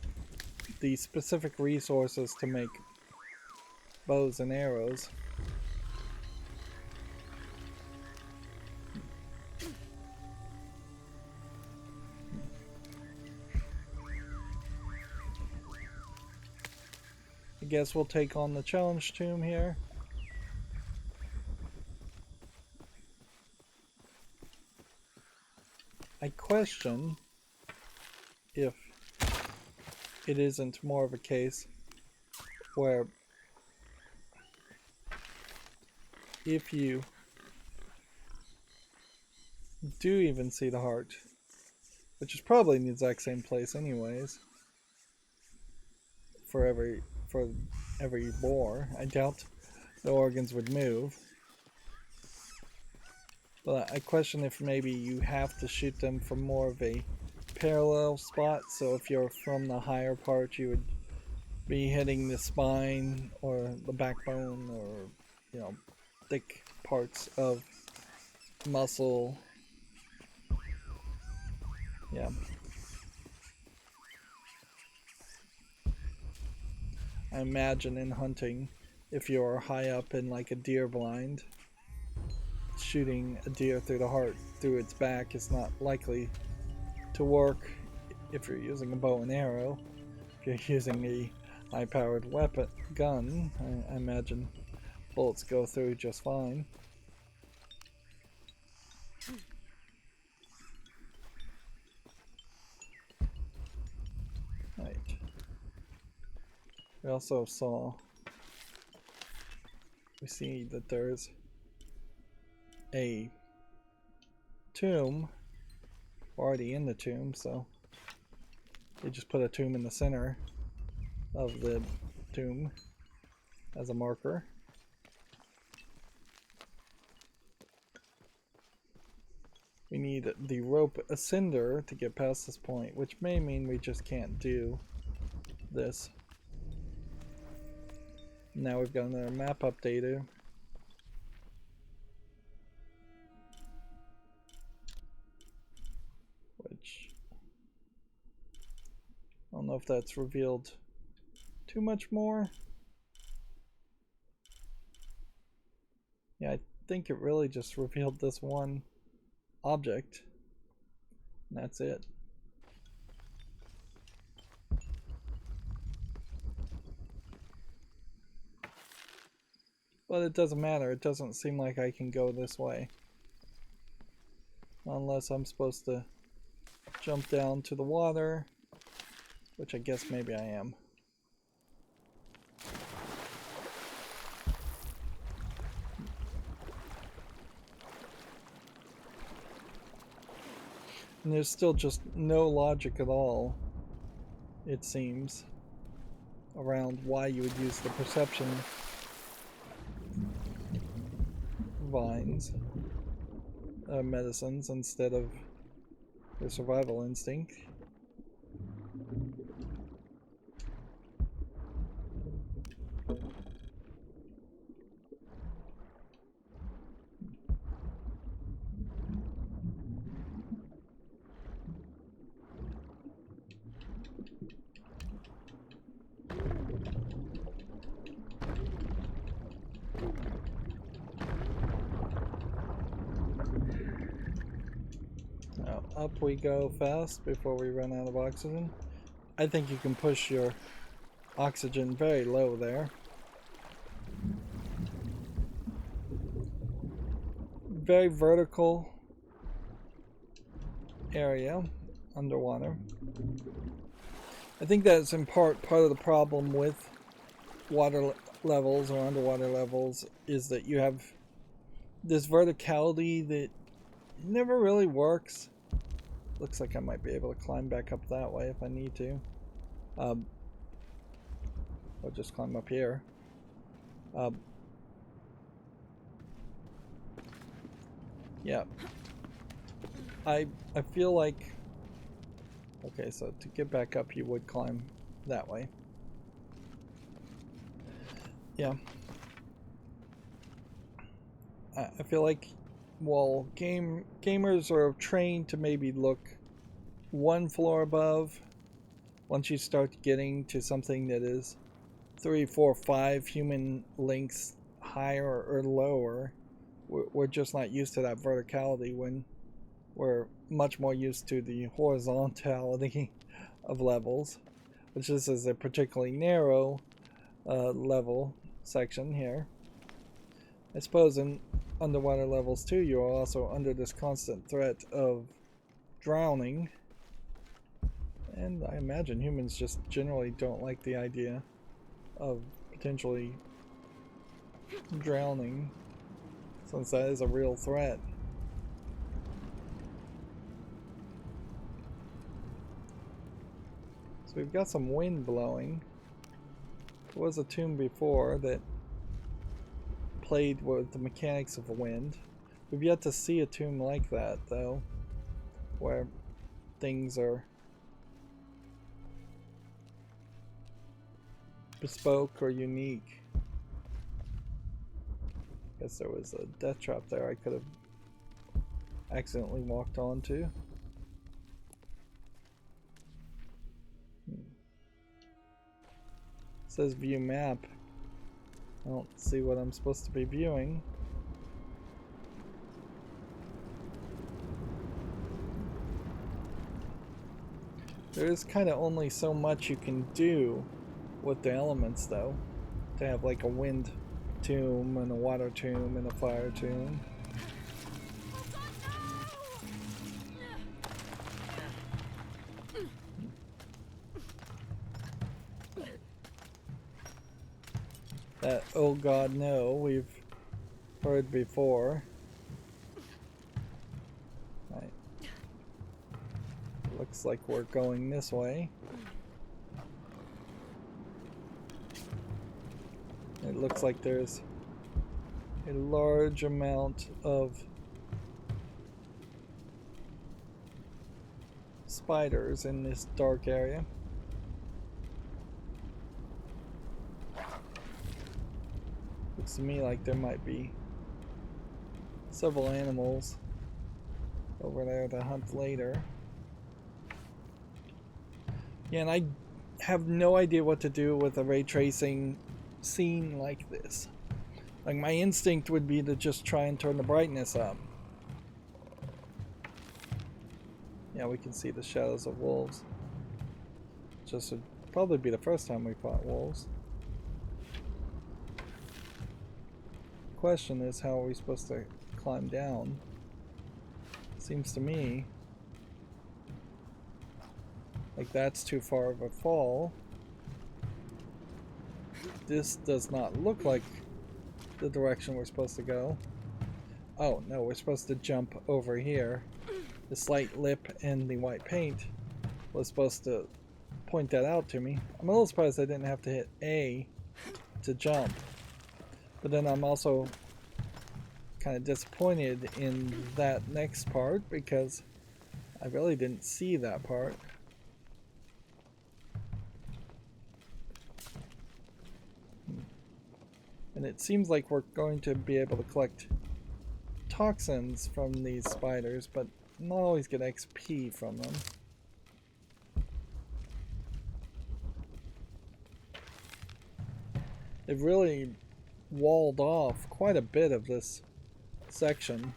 the specific resources to make bows and arrows. I guess we'll take on the challenge tomb here. I question if it isn't more of a case where if you do even see the heart, which is probably in the exact same place anyways, for every boar, I doubt the organs would move. But I question if maybe you have to shoot them from more of a parallel spot, so if you're from the higher part you would be hitting the spine or the backbone or, you know, thick parts of muscle. Yeah. I imagine in hunting, if you're high up in like a deer blind, shooting a deer through the heart, through its back is not likely to work if you're using a bow and arrow. If you're using a high-powered gun, I imagine bullets go through just fine. Right. We also we see that there's a tomb already in the tomb, so they just put a tomb in the center of the tomb as a marker. We need the rope ascender to get past this point, which may mean we just can't do this. Now we've got another map updated. Which I don't know if that's revealed too much more. Yeah, I think it really just revealed this one object, and that's it. But it doesn't matter, it doesn't seem like I can go this way. Unless I'm supposed to jump down to the water, which I guess maybe I am. And there's still just no logic at all, it seems, around why you would use the perception vines, medicines, instead of the survival instinct. up we go fast before we run out of oxygen. I think you can push your oxygen very low there. Very vertical area underwater. I think that's in part of the problem with water levels or underwater levels, is that you have this verticality that never really works. Looks like I might be able to climb back up that way if I need to. I'll just climb up here. Yeah. I feel like... Okay, so to get back up you would climb that way. Yeah. I feel like while gamers are trained to maybe look one floor above, once you start getting to something that is 3, 4, 5 human lengths higher or lower, we're just not used to that verticality when we're much more used to the horizontality of levels, which this is a particularly narrow level section here. I suppose in underwater levels too, you are also under this constant threat of drowning, and I imagine humans just generally don't like the idea of potentially drowning, since that is a real threat. So we've got some wind blowing. There was a tomb before that played with the mechanics of wind. We've yet to see a tomb like that, though, where things are bespoke or unique. Guess there was a death trap there I could have accidentally walked onto. It says view map. I don't see what I'm supposed to be viewing. There is kind of only so much you can do with the elements, though. To have like a wind tomb and a water tomb and a fire tomb. That oh god no we've heard before. Right. Looks like we're going this way. It looks like there's a large amount of spiders in this dark area. Looks to me like there might be several animals over there to hunt later. Yeah, and I have no idea what to do with a ray tracing scene like this. Like, my instinct would be to just try and turn the brightness up. Yeah, we can see the shadows of wolves. This would probably be the first time we fought wolves. The question is, how are we supposed to climb down? Seems to me like that's too far of a fall. This does not look like the direction we're supposed to go. Oh no, we're supposed to jump over here. The slight lip and the white paint was supposed to point that out to me. I'm a little surprised I didn't have to hit A to jump. But then I'm also kind of disappointed in that next part because I really didn't see that part. And it seems like we're going to be able to collect toxins from these spiders, but not always get XP from them. They've really walled off quite a bit of this section.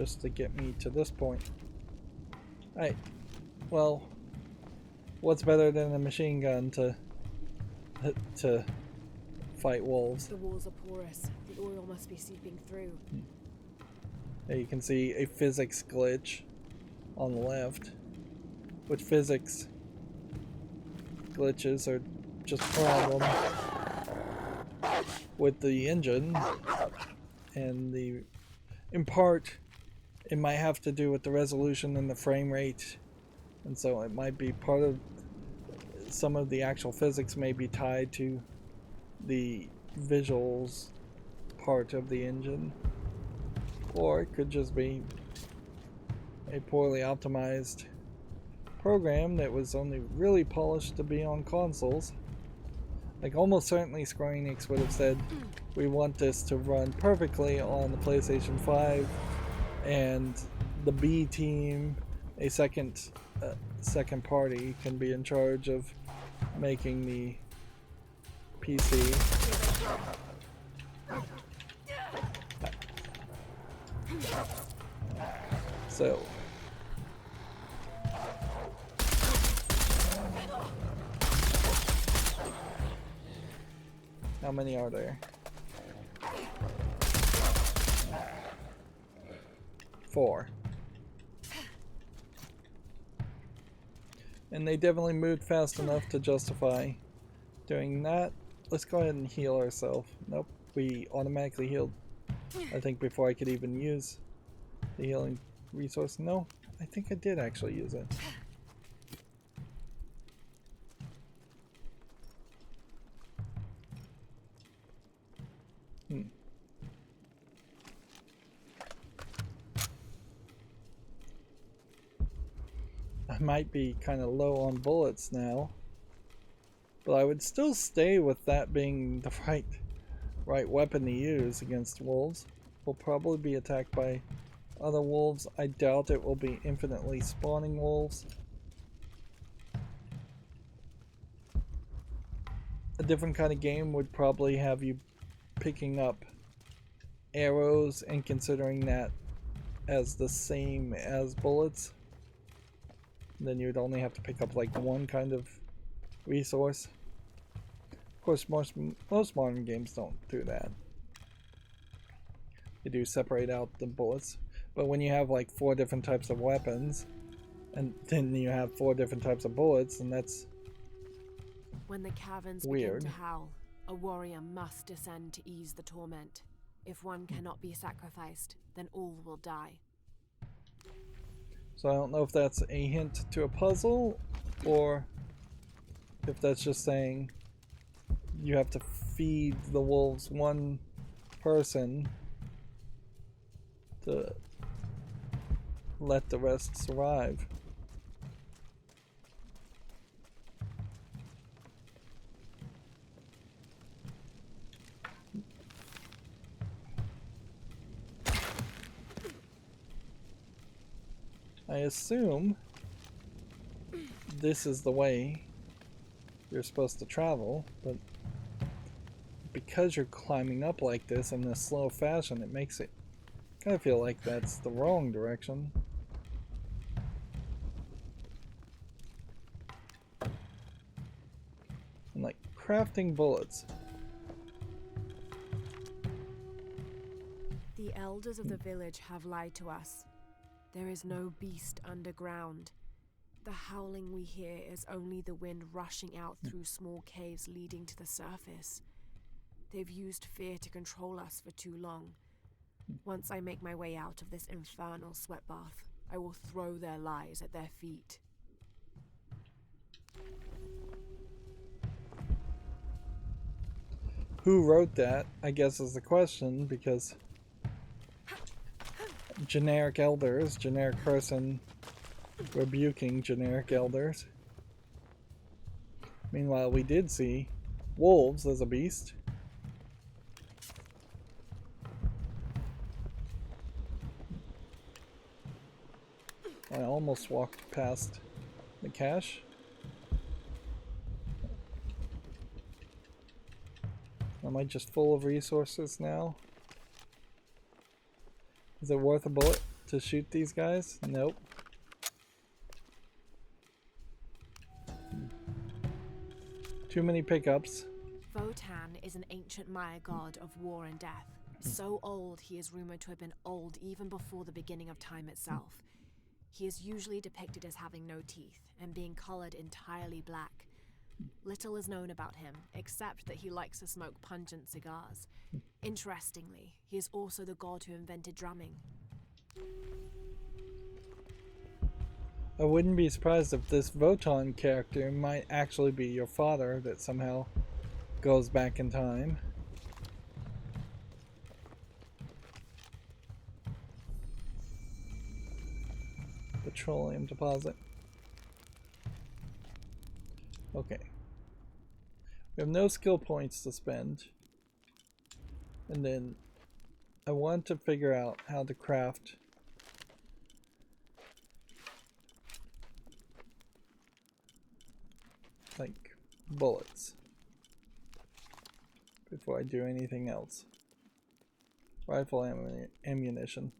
just to get me to this point. Alright, well, what's better than a machine gun to fight wolves? The walls are porous. The oil must be seeping through. There you can see a physics glitch on the left, which physics glitches are just problems with the engine, and in part it might have to do with the resolution and the frame rate, and so it might be part of some of the actual physics may be tied to the visuals part of the engine, or it could just be a poorly optimized program that was only really polished to be on consoles. Like, almost certainly Square Enix would have said, we want this to run perfectly on the PlayStation 5, and the B team, a second party, can be in charge of making the PC. So how many are there? 4. And they definitely moved fast enough to justify doing that. Let's go ahead and heal ourselves. Nope, we automatically healed, I think, before I could even use the healing resource. No, I think I did actually use it. I might be kind of low on bullets now, but I would still stay with that being the right weapon to use against wolves. We'll probably be attacked by other wolves. I doubt it will be infinitely spawning wolves. A different kind of game would probably have you picking up arrows and considering that as the same as bullets. Then you'd only have to pick up like one kind of resource. Of course, most modern games don't do that. They do separate out the bullets. But when you have like 4 different types of weapons, and then you have 4 different types of bullets, and that's when the caverns weird. begin to howl, a warrior must descend to ease the torment. If one cannot be sacrificed, then all will die. So I don't know if that's a hint to a puzzle, or if that's just saying you have to feed the wolves one person to let the rest survive. I assume this is the way you're supposed to travel, but because you're climbing up like this in this slow fashion, it makes it kind of feel like that's the wrong direction. And like crafting bullets. The elders of the village have lied to us. There is no beast underground. The howling we hear is only the wind rushing out through small caves leading to the surface. They've used fear to control us for too long. Once I make my way out of this infernal sweat bath, I will throw their lies at their feet. Who wrote that, I guess, is the question, because generic elders, generic person rebuking generic elders. Meanwhile, we did see wolves as a beast. I almost walked past the cache. Am I just full of resources now? Is it worth a bullet to shoot these guys? Nope. Too many pickups. Votan is an ancient Maya god of war and death. So old, he is rumored to have been old even before the beginning of time itself. He is usually depicted as having no teeth and being colored entirely black. Little is known about him, except that he likes to smoke pungent cigars. Interestingly, he is also the god who invented drumming. I wouldn't be surprised if this Votan character might actually be your father that somehow goes back in time. Petroleum deposit. Okay. We have no skill points to spend. And then I want to figure out how to craft like bullets before I do anything else. Rifle ammunition.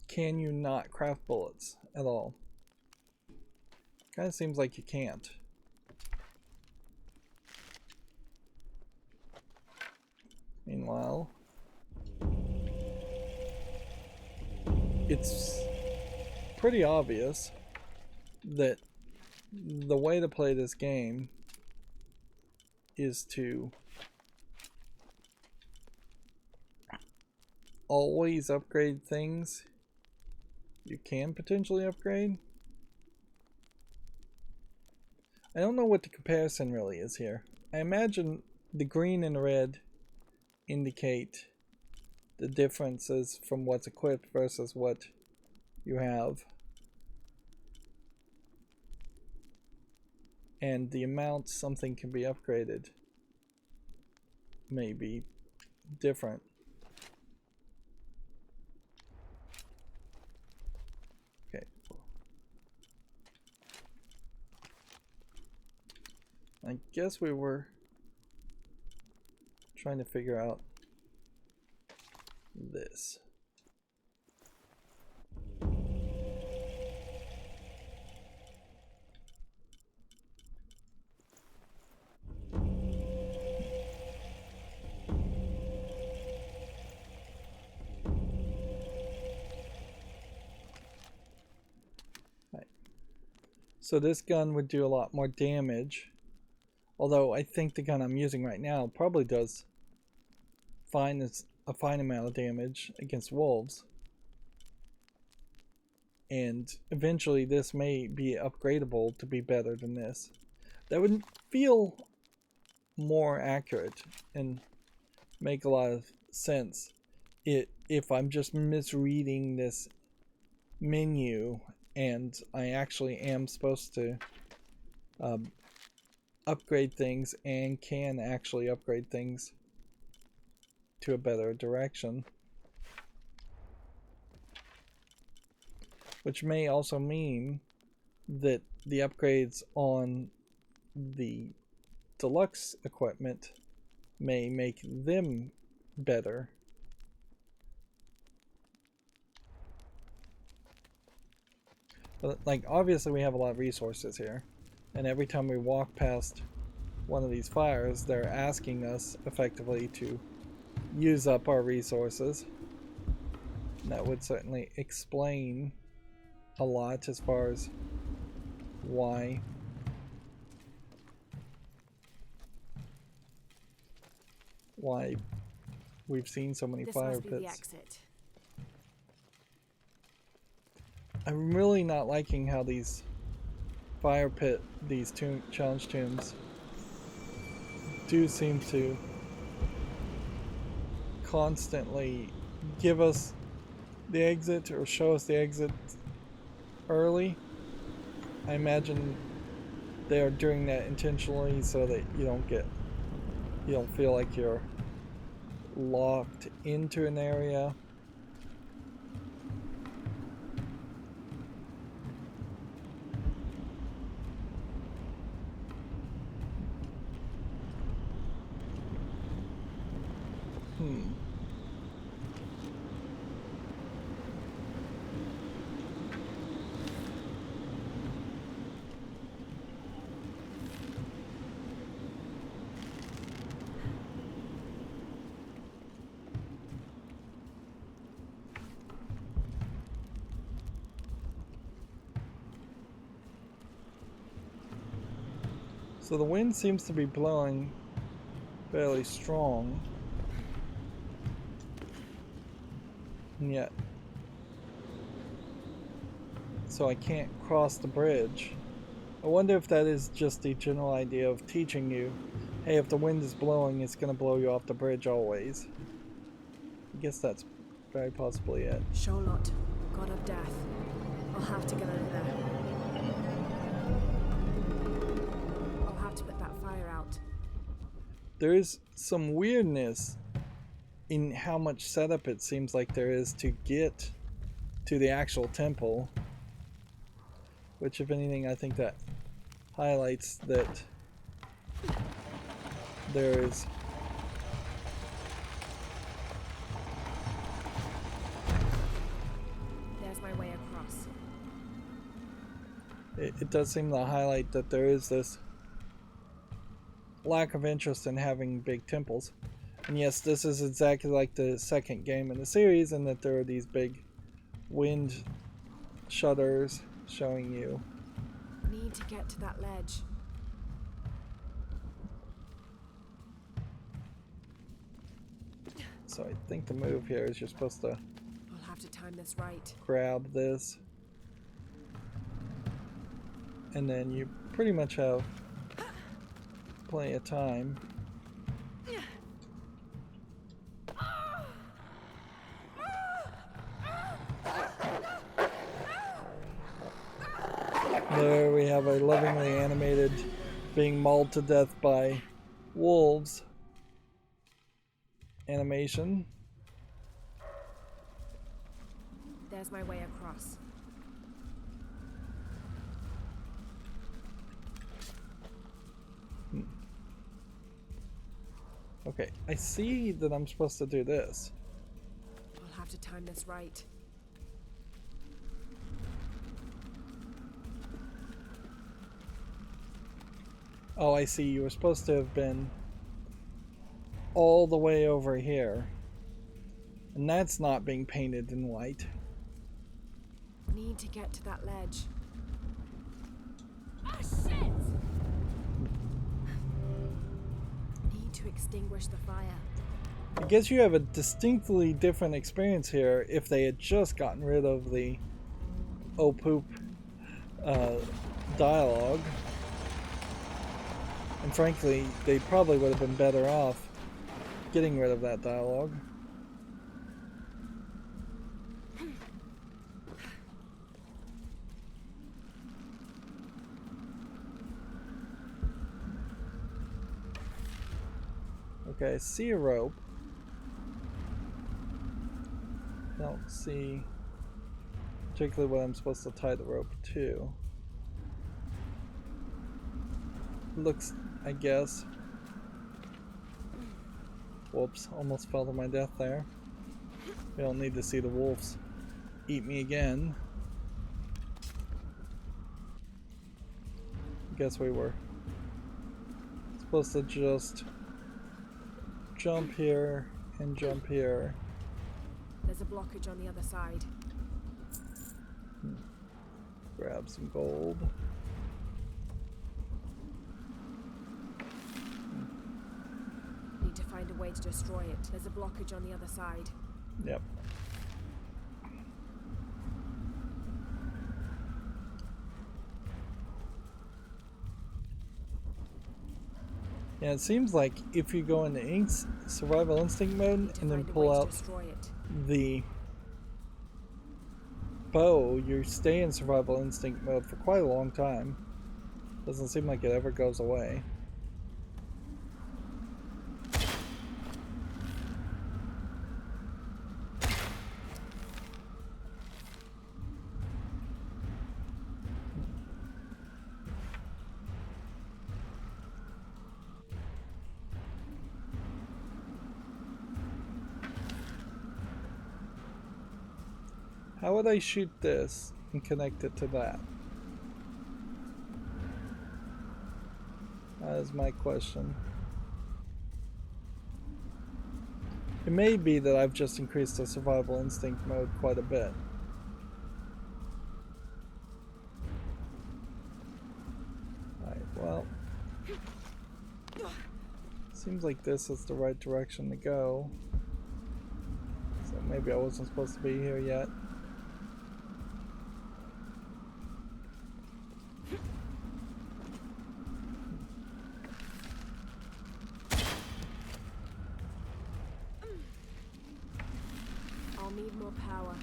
Can you not craft bullets at all? Kind of seems like you can't. Meanwhile, it's pretty obvious that the way to play this game is to always upgrade things you can potentially upgrade. I don't know what the comparison really is here. I imagine the green and red indicate the differences from what's equipped versus what you have. And the amount something can be upgraded may be different. Okay. I guess we were trying to figure out this. So this gun would do a lot more damage, although I think the gun I'm using right now probably does a fine amount of damage against wolves. And eventually this may be upgradable to be better than this. That would feel more accurate and make a lot of sense if I'm just misreading this menu and I actually am supposed to upgrade things and can actually upgrade things to a better direction. Which may also mean that the upgrades on the deluxe equipment may make them better. But, like, obviously we have a lot of resources here, and every time we walk past one of these fires, they're asking us effectively to use up our resources. And that would certainly explain a lot as far as why we've seen so many fire pits. I'm really not liking how these challenge tombs do seem to constantly give us the exit or show us the exit early. I imagine they are doing that intentionally so that you don't feel like you're locked into an area. So the wind seems to be blowing fairly strong. And yet, so I can't cross the bridge. I wonder if that is just the general idea of teaching you, hey, if the wind is blowing, it's going to blow you off the bridge always. I guess that's very possibly it. Sholot, god of death. I'll have to get over there. I'll have to put that fire out. There is some weirdness in how much setup it seems like there is to get to the actual temple, which if anything I think that highlights that there is there's my way across. It does seem to highlight that there is this lack of interest in having big temples. And yes, this is exactly like the second game in the series, in that there are these big wind shutters showing you. Need to get to that ledge. So I think the move here is you're supposed to I'll have to time this right. grab this, and then you pretty much have plenty of time. There we have a lovingly animated being mauled to death by wolves animation. There's my way across. Okay, I see that I'm supposed to do this. I'll have to time this right. Oh, I see. You were supposed to have been all the way over here. And that's not being painted in white. Need to get to that ledge. Ah, shit! Need to extinguish the fire. I guess you have a distinctly different experience here if they had just gotten rid of the oh poop dialogue. And frankly, they probably would have been better off getting rid of that dialogue. Okay, I see a rope. I don't see particularly what I'm supposed to tie the rope to. Looks, I guess. Whoops, almost fell to my death there. We don't need to see the wolves eat me again. Guess we were supposed to just jump here and jump here. There's a blockage on the other side. Grab some gold. Need to find a way to destroy it. There's a blockage on the other side. Yep. Yeah, it seems like if you go into survival instinct mode and then pull out the bow, you stay in survival instinct mode for quite a long time. Doesn't seem like it ever goes away. How would I shoot this and connect it to that? That is my question. It may be that I've just increased the survival instinct mode quite a bit. Alright, well, Seems like this is the right direction to go. So maybe I wasn't supposed to be here yet. I'll need more power.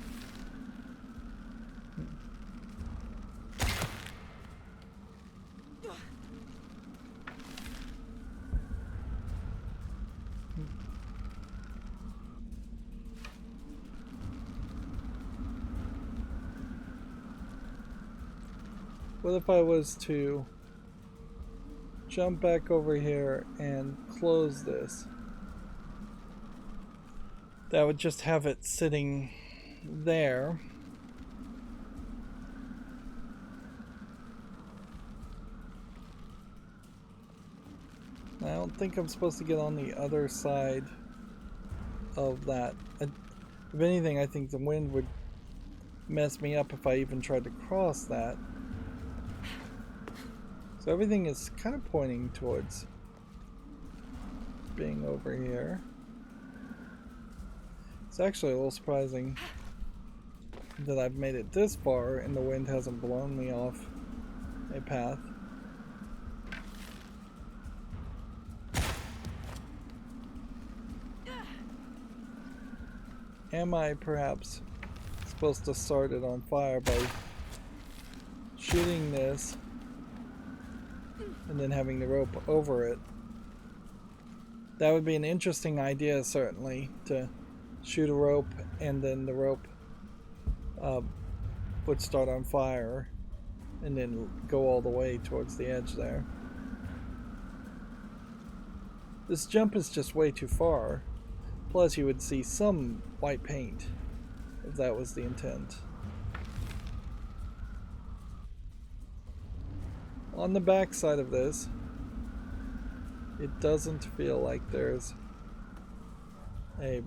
What if I was to jump back over here and close this? That would just have it sitting there. I don't think I'm supposed to get on the other side of that. If anything, I think the wind would mess me up if I even tried to cross that. So everything is kind of pointing towards being over here. It's actually a little surprising that I've made it this far and the wind hasn't blown me off a path. Am I perhaps supposed to start it on fire by shooting this and then having the rope over it? That would be an interesting idea, certainly, to shoot a rope and then the rope would start on fire and then go all the way towards the edge there. This jump is just way too far. Plus you would see some white paint if that was the intent. On the back side of this, it doesn't feel like there's a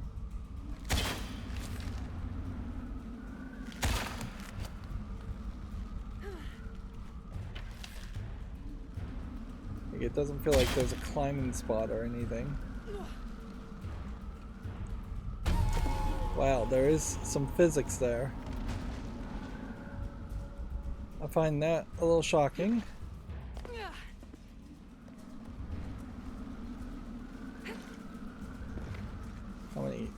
it doesn't feel like there's a climbing spot or anything. Wow, there is some physics there. I find that a little shocking. How many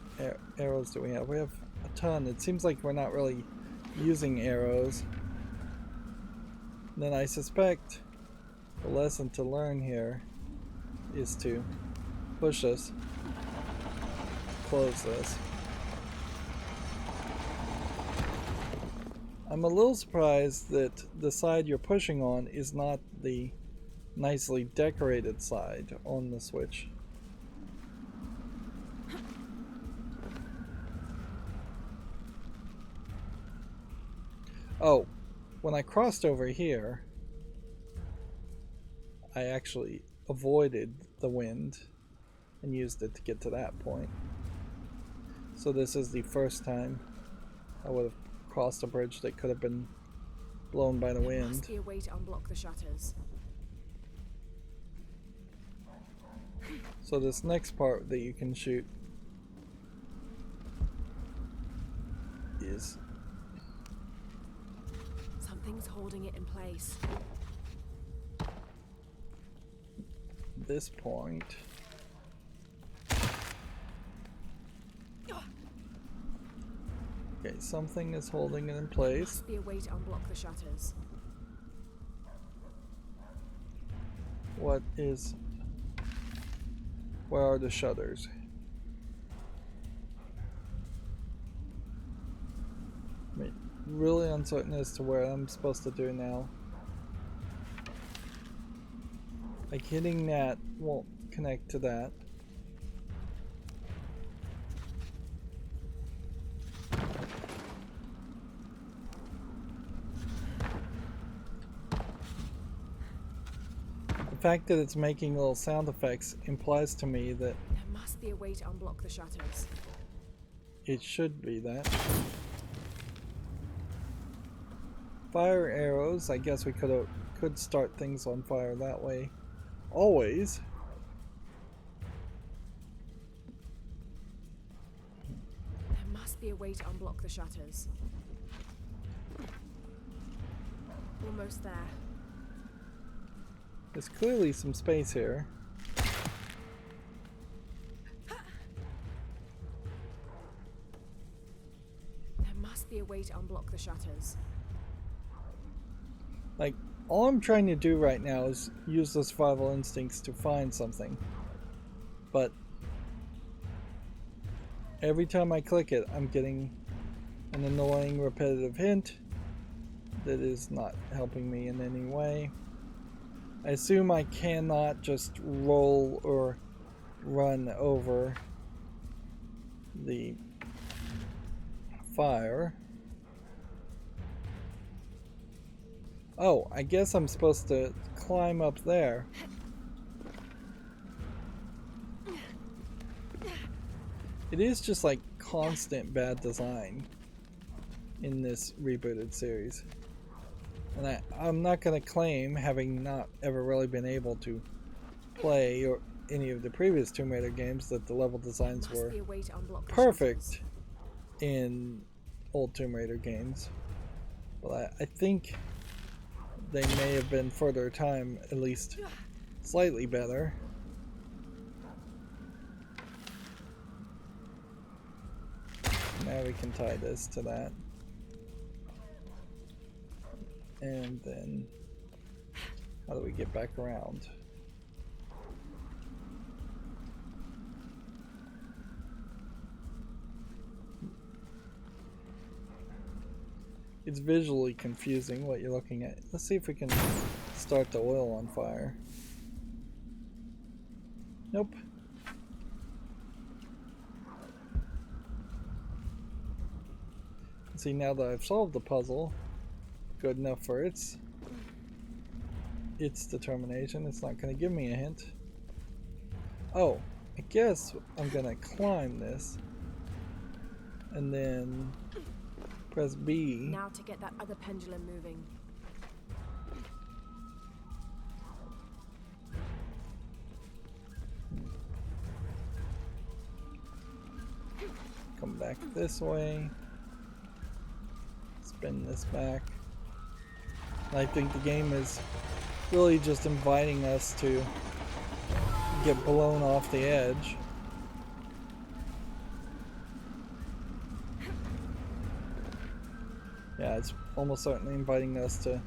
arrows do we have? We have a ton. It seems like we're not really using arrows. And then I suspect the lesson to learn here is to push this, close this. I'm a little surprised that the side you're pushing on is not the nicely decorated side on the Switch. Oh, when I crossed over here, I actually avoided the wind and used it to get to that point. So this is the first time I would have crossed a bridge that could have been blown by the There wind. must be a way to unblock the shutters. So this next part that you can shoot is Something's holding it in place. this point. Okay, something is holding it in There place. must be a way to unblock the shutters. What is... Where are the shutters? I'm really uncertain as to where I'm supposed to do now. Like hitting that won't connect to that. The fact that it's making little sound effects implies to me that There must be a way to unblock the shutters. it should be that. Fire arrows, I guess we could start things on fire that way. Always. be a way to unblock the shutters. Almost there. There's clearly some space here. There must be a way to unblock the shutters. Like, all I'm trying to do right now is use the survival instincts to find something. But every time I click it, I'm getting an annoying repetitive hint that is not helping me in any way. I assume I cannot just roll or run over the fire. Oh, I guess I'm supposed to climb up there. It is just like constant bad design in this rebooted series. And I'm not going to claim, having not ever really been able to play or any of the previous Tomb Raider games, that the level designs were perfect in old Tomb Raider games. But I think they may have been, for their time, at least slightly better. Now we can tie this to that. And then, how do we get back around? It's visually confusing what you're looking at. Let's see if we can start the oil on fire. Nope. See, now that I've solved the puzzle, good enough for its determination, it's not going to give me a hint. Oh, I guess I'm going to climb this and then press B. Now to get that other pendulum moving. Come back this way. Spin this back. And I think the game is really just inviting us to get blown off the edge. Yeah, it's almost certainly inviting us to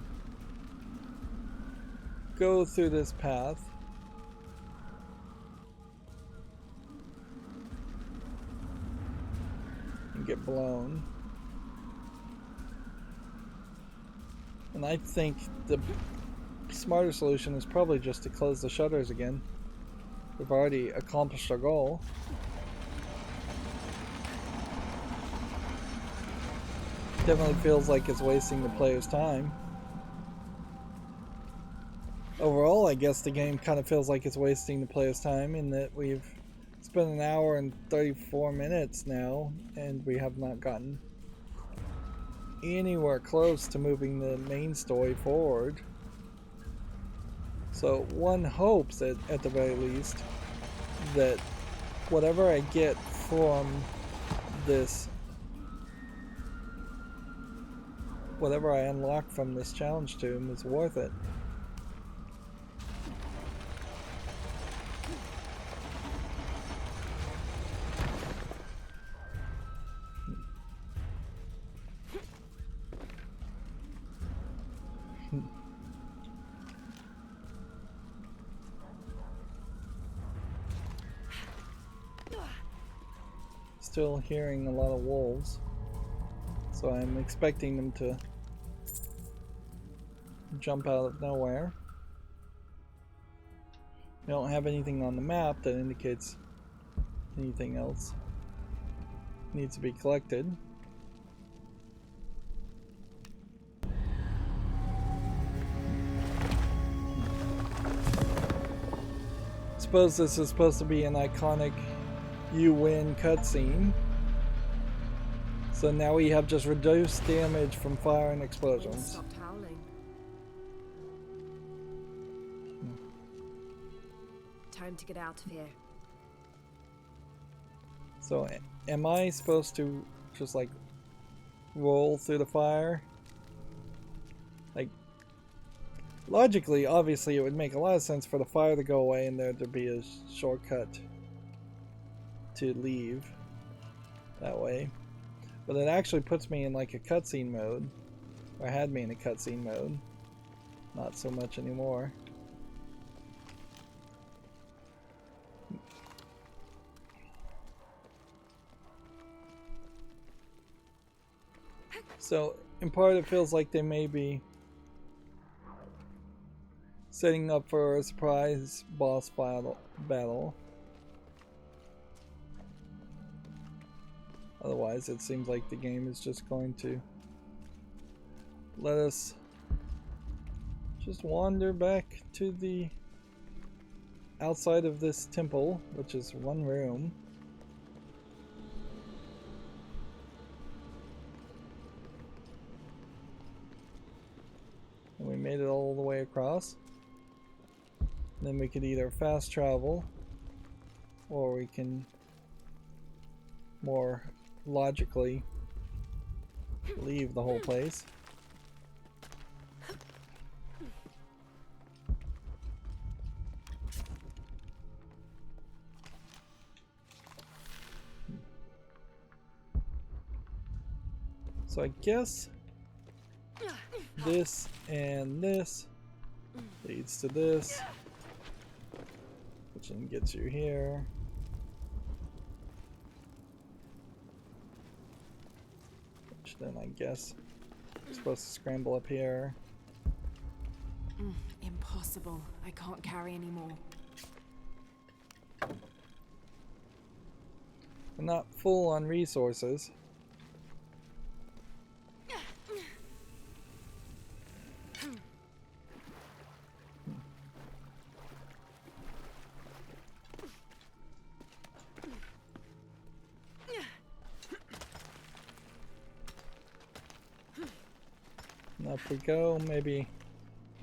go through this path. And get blown. And I think the smarter solution is probably just to close the shutters again. We've already accomplished our goal. Definitely feels like it's wasting the player's time. Overall, I guess the game kind of feels like it's wasting the player's time in that we've spent an hour and 34 minutes now, and we have not gotten anywhere close to moving the main story forward. So one hopes that, at the very least, that whatever I get from this, whatever I unlock from this challenge tomb, is worth it. Still hearing a lot of wolves, so I'm expecting them to jump out of nowhere. We don't have anything on the map that indicates anything else needs to be collected. Suppose this is supposed to be an iconic "you win" cutscene. So now we have just reduced damage from fire and explosions. Stopped howling. Time to get out of here. So am I supposed to just like roll through the fire. Like, logically, obviously, it would make a lot of sense for the fire to go away and there to be a shortcut to leave that way. But it actually puts me in like a cutscene mode, or had me in a cutscene mode. Not so much anymore. So, in part, it feels like they may be setting up for a surprise boss battle. Otherwise, it seems like the game is just going to let us just wander back to the outside of this temple, which is one room. And we made it all the way across. And then we could either fast travel, or we can more logically leave the whole place. So I guess this and this leads to this, which then gets you here. Which then I guess you're supposed to scramble up here. Impossible. I can't carry anymore. I'm not full on resources. And up we go. Maybe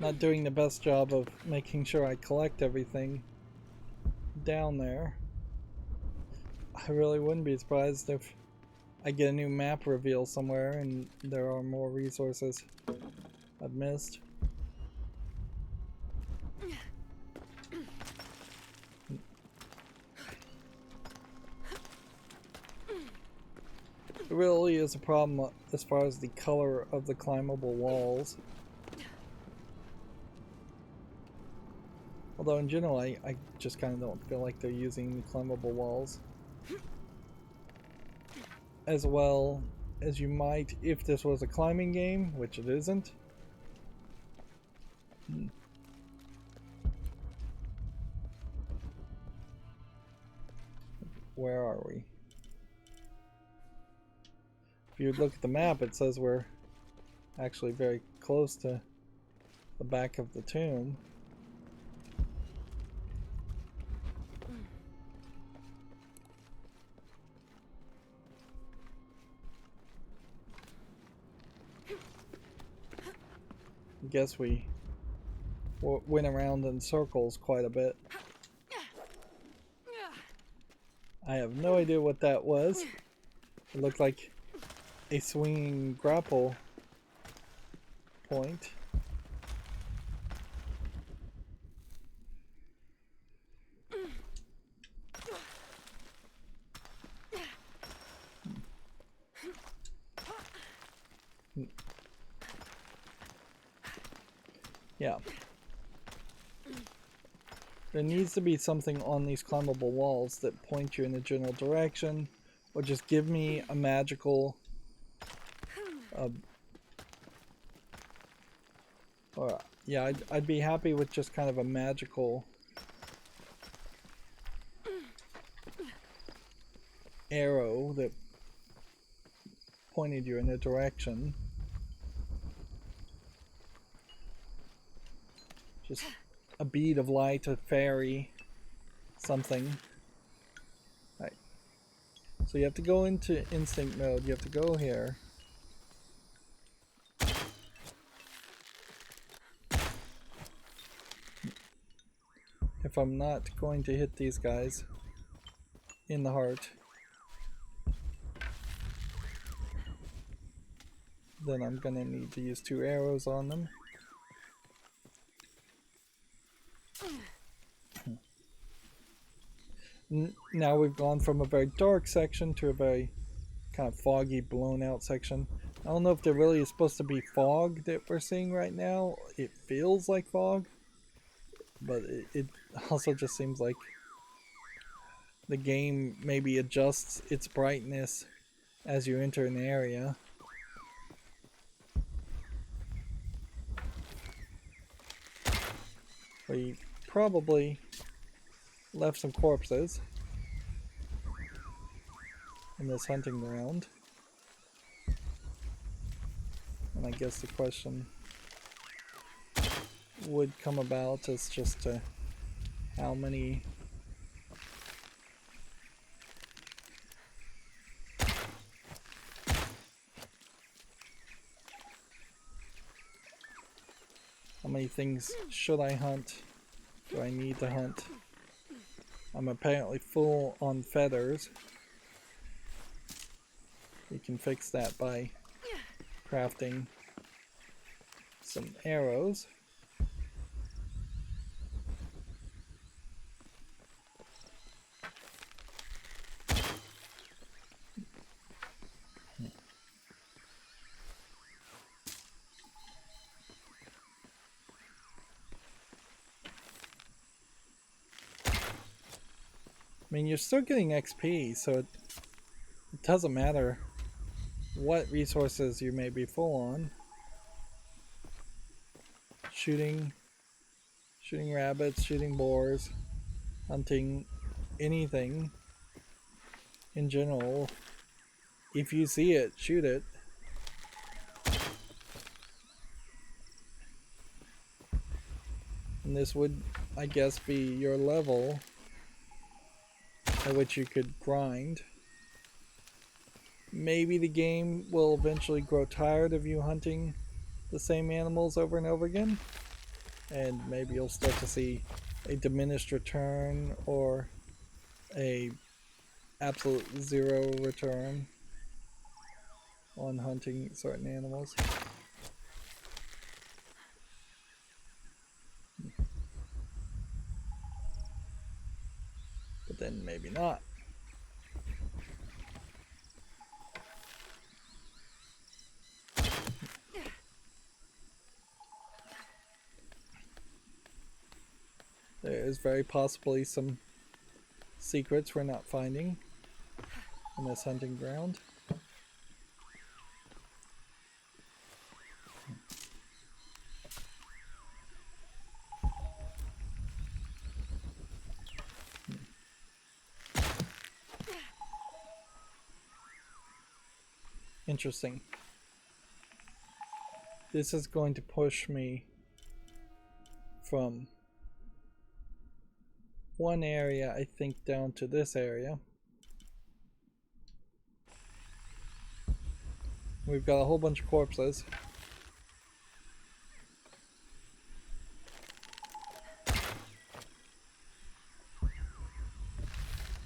not doing the best job of making sure I collect everything down there. I really wouldn't be surprised if I get a new map reveal somewhere and there are more resources I've missed. It really is a problem as far as the color of the climbable walls. Although in general I just kind of don't feel like they're using the climbable walls as well as you might if this was a climbing game, which it isn't. Where are we? If you look at the map, it says we're actually very close to the back of the tomb. I guess we went around in circles quite a bit. I have no idea what that was. It looked like a swinging grapple point. Yeah. There needs to be something on these climbable walls that point you in a general direction, or just give me a magical or yeah, I'd be happy with just kind of a magical arrow that pointed you in a direction. Just a bead of light, a fairy, something. Right. So you have to go into instinct mode. You have to go here. If I'm not going to hit these guys in the heart. then I'm gonna need to use 2 arrows on them. Now we've gone from a very dark section to a very kind of foggy, blown out section. I don't know if there really is supposed to be fog that we're seeing right now. It feels like fog, but it also just seems like the game maybe adjusts its brightness as you enter an area. We probably left some corpses in this hunting ground. And I guess the question would come about as just to how many things should I hunt? Do I need to hunt? I'm apparently full on feathers. We can fix that by crafting some arrows. I mean, you're still getting XP, so it doesn't matter what resources you may be full on. Shooting rabbits, shooting boars, hunting anything in general. If you see it, shoot it. And this would, I guess, be your level at which you could grind. Maybe the game will eventually grow tired of you hunting the same animals over and over again, and maybe you'll start to see a diminished return or a absolute 0 return on hunting certain animals. But then maybe not. There is very possibly some secrets we're not finding in this hunting ground. Interesting. This is going to push me from one area, I think, down to this area. We've got a whole bunch of corpses.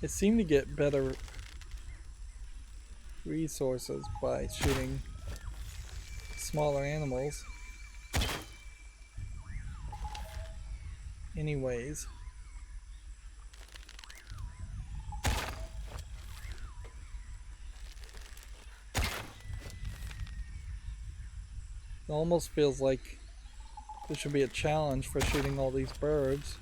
It seemed to get better resources by shooting smaller animals. Anyways. It almost feels like there should be a challenge for shooting all these birds.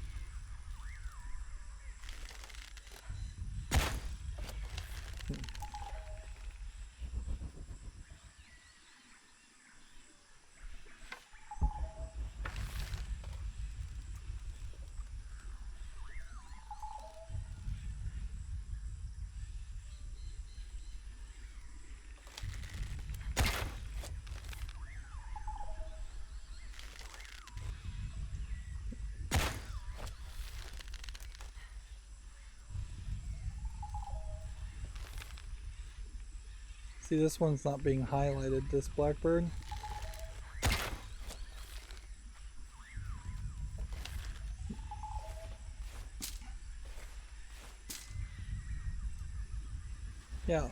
See, this one's not being highlighted, this blackbird. Yeah.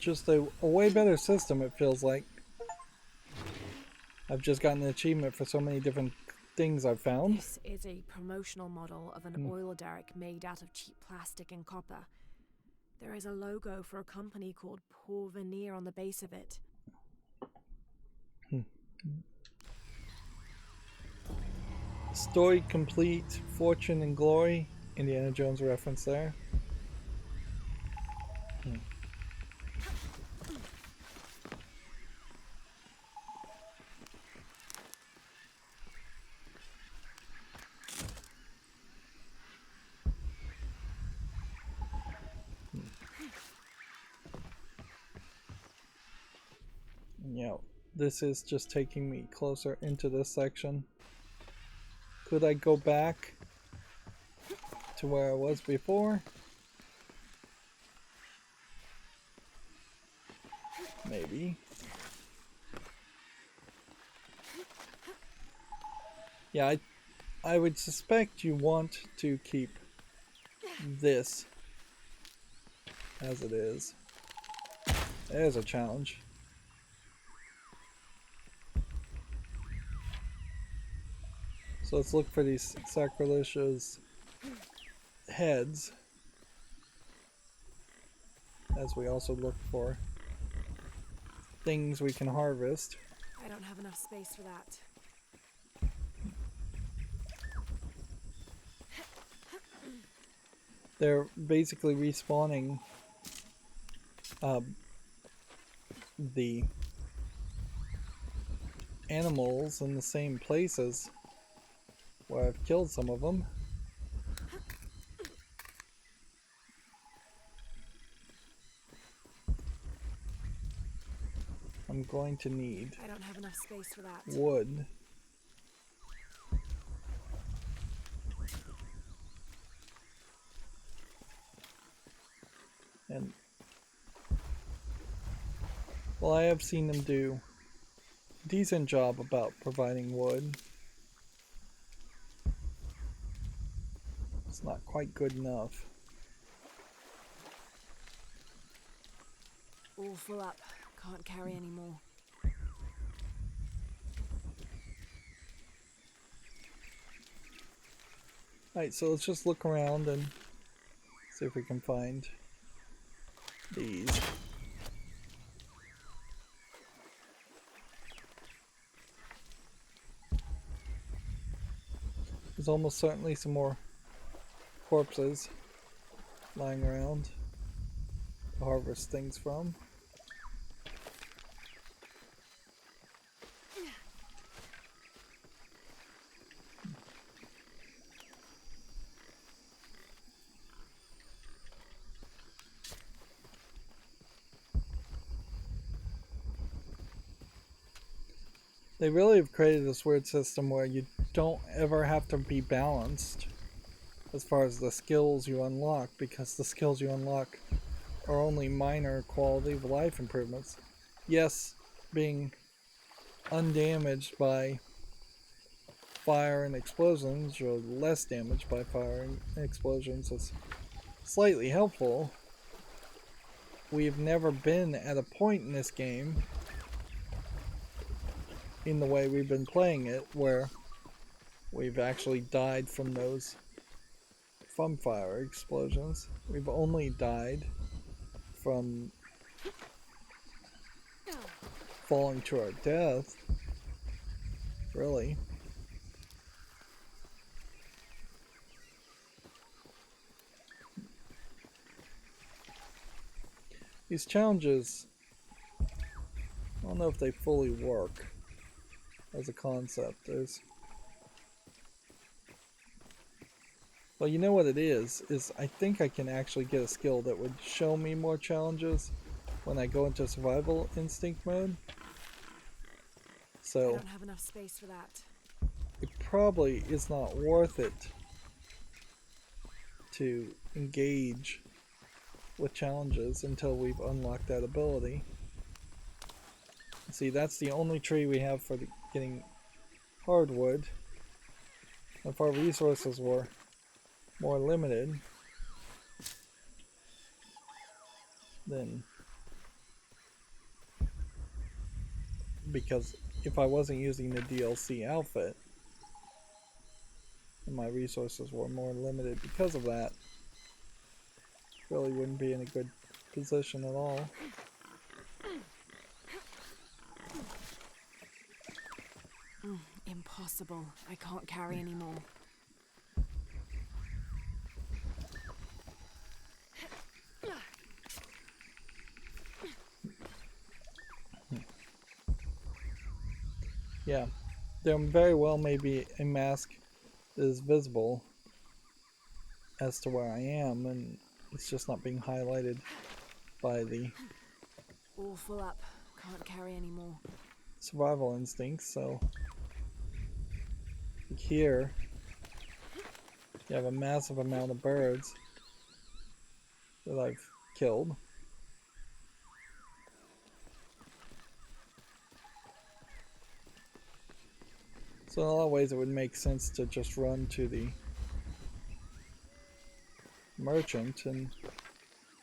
just a way better system, it feels like. I've just gotten an achievement for so many different things I've found. This is a promotional model of an oil derrick made out of cheap plastic and copper. There is a logo for a company called Porvenir on the base of it. Story complete, Fortune and Glory. Indiana Jones reference there. Yeah, this is just taking me closer into this section. Could I go back to where I was before? Maybe. Yeah, I would suspect you want to keep this as it is. There's a challenge. So let's look for these sacrilegious heads, as we also look for things we can harvest. I don't have enough space for that. They're basically respawning the animals in the same places where I've killed some of them. I'm going to need I don't have enough space for that. wood. And well, I have seen them do a decent job about providing wood. It's not quite good enough. All full up. Can't carry any more. Alright, so let's just look around and see if we can find these. There's almost certainly some more corpses lying around to harvest things from. They really have created this weird system where you don't ever have to be balanced as far as the skills you unlock, because the skills you unlock are only minor quality of life improvements. Yes, being undamaged by fire and explosions, or less damaged by fire and explosions, is slightly helpful. We've never been at a point in this game, in the way we've been playing it, where we've actually died from fire explosions. We've only died from falling to our death, really. These challenges, I don't know if they fully work as a concept. Well, you know what it is I think I can actually get a skill that would show me more challenges when I go into survival instinct mode. So I don't have enough space for that. it probably is not worth it to engage with challenges until we've unlocked that ability. See, that's the only tree we have for getting hardwood. If our resources were more limited, then because if I wasn't using the DLC outfit, and my resources were more limited because of that, really wouldn't be in a good position at all. Impossible. I can't carry anymore. Yeah, there very well may be a mask that is visible as to where I am, and it's just not being highlighted by the All full up. Can't carry anymore. survival instincts. So here you have a massive amount of birds that I've killed. So in a lot of ways it would make sense to just run to the merchant and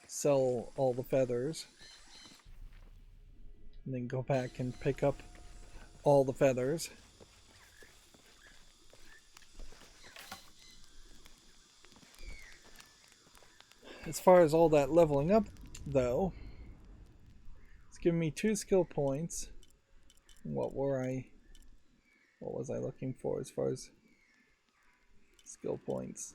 sell all the feathers, and then go back and pick up all the feathers. As far as all that leveling up though, it's given me 2 skill points. What was I looking for as far as skill points?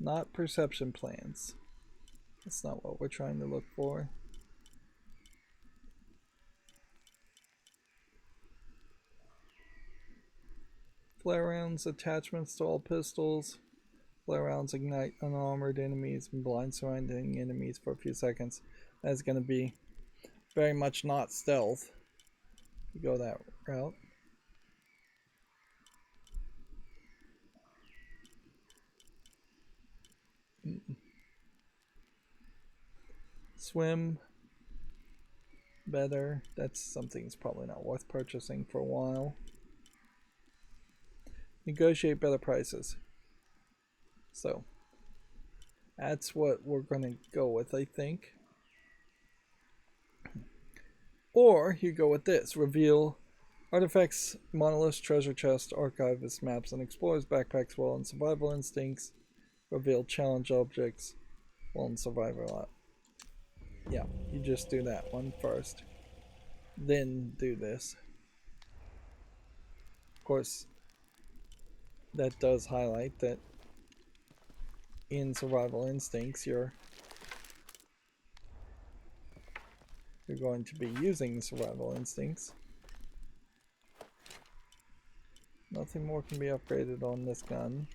Not perception plans. That's not what we're trying to look for. Flare rounds, attachments to all pistols. Flare rounds ignite unarmored enemies and blind surrounding enemies for a few seconds. That's going to be very much not stealth. You go that route. Swim better. That's something that's probably not worth purchasing for a while. Negotiate better prices. So that's what we're going to go with, I think. Or you go with this. Reveal artifacts, monoliths, treasure chests, archivists, maps, and explorers, backpacks, while in survival instincts. Reveal challenge objects while in survival. Yeah, you just do that one first. Then do this. Of course, that does highlight that in survival instincts you're going to be using survival instincts. Nothing more can be upgraded on this gun.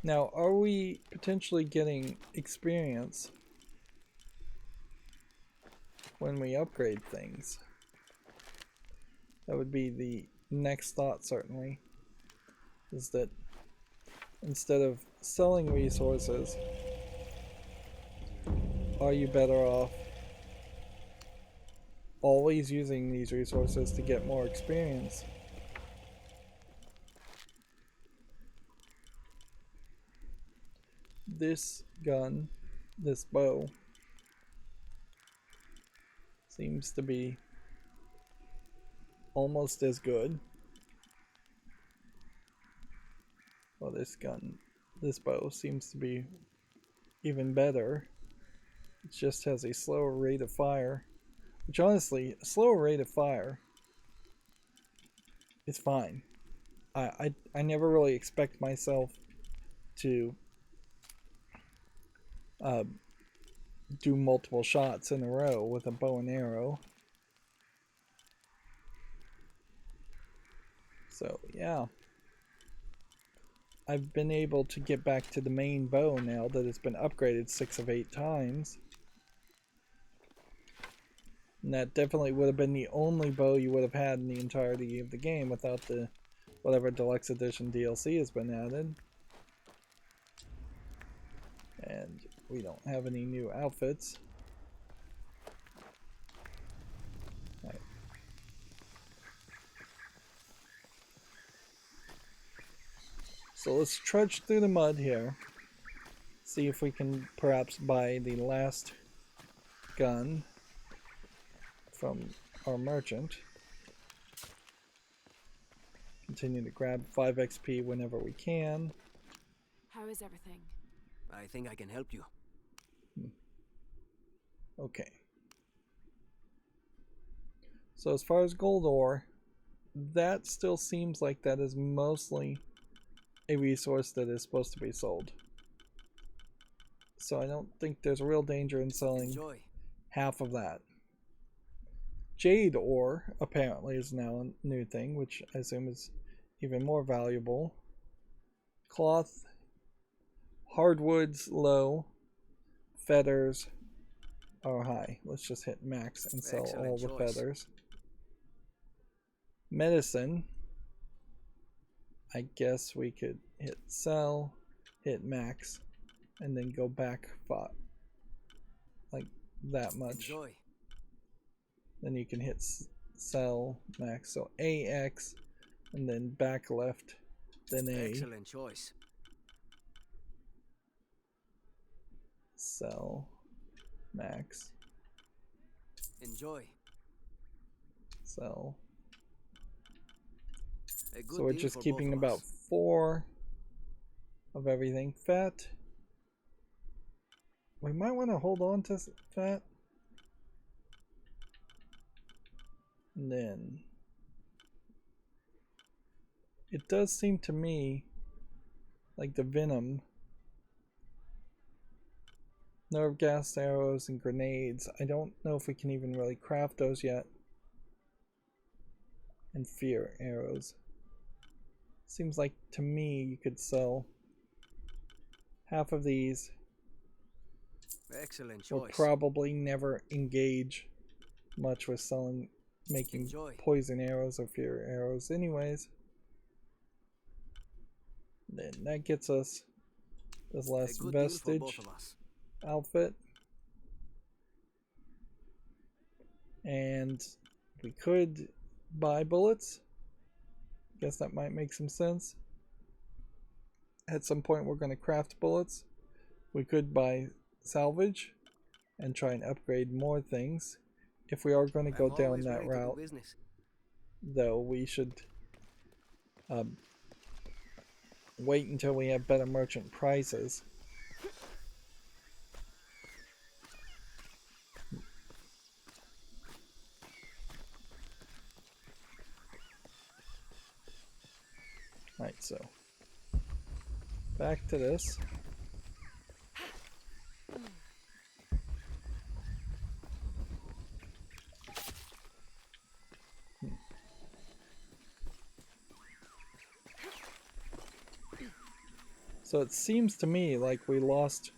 Now, are we potentially getting experience when we upgrade things? That would be the next thought, certainly, is that instead of selling resources, are you better off always using these resources to get more experience? This gun, this bow, seems to be almost as good. Well, this bow seems to be even better. It just has a slower rate of fire, which honestly, a slower rate of fire is fine. I never really expect myself to do multiple shots in a row with a bow and arrow. So yeah, I've been able to get back to the main bow now that it's been upgraded 6 of 8 times. And that definitely would have been the only bow you would have had in the entirety of the game without the whatever deluxe edition DLC has been added. And we don't have any new outfits. Right. So let's trudge through the mud here. See if we can perhaps buy the last gun from our merchant. Continue to grab 5 XP whenever we can. How is everything? I think I can help you. Okay. So as far as gold ore, that still seems like that is mostly a resource that is supposed to be sold. So I don't think there's a real danger in selling half of that. Jade ore apparently is now a new thing, which I assume is even more valuable. Cloth, hardwoods low, feathers are high. Let's just hit max and sell all the feathers. Medicine, I guess we could hit sell, hit max, and then go back like that much. Then you can hit sell max. So AX and then back left, then A. Excellent choice. Sell max. Enjoy. Sell. So we're just keeping about 4 of everything. Fat. We might want to hold on to fat. And then it does seem to me like the venom, nerve gas arrows and grenades. I don't know if we can even really craft those yet. And fear arrows. Seems like to me you could sell half of these. Excellent choice. We'll probably never engage much with making poison arrows or fear arrows anyways. Then that gets us this last vestige outfit. And we could buy bullets. Guess that might make some sense. At some point we're going to craft bullets. We could buy salvage and try and upgrade more things. If we are going to go down that route, though, we should wait until we have better merchant prices. Right, so back to this. So it seems to me like we lost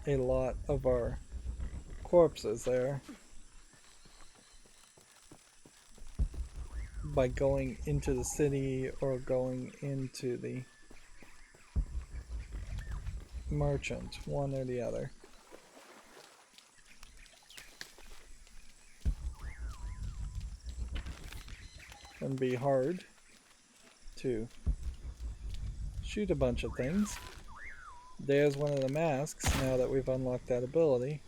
a lot of our corpses there by going into the city or going into the merchant, one or the other. It'd be hard to shoot a bunch of things. There's one of the masks now that we've unlocked that ability.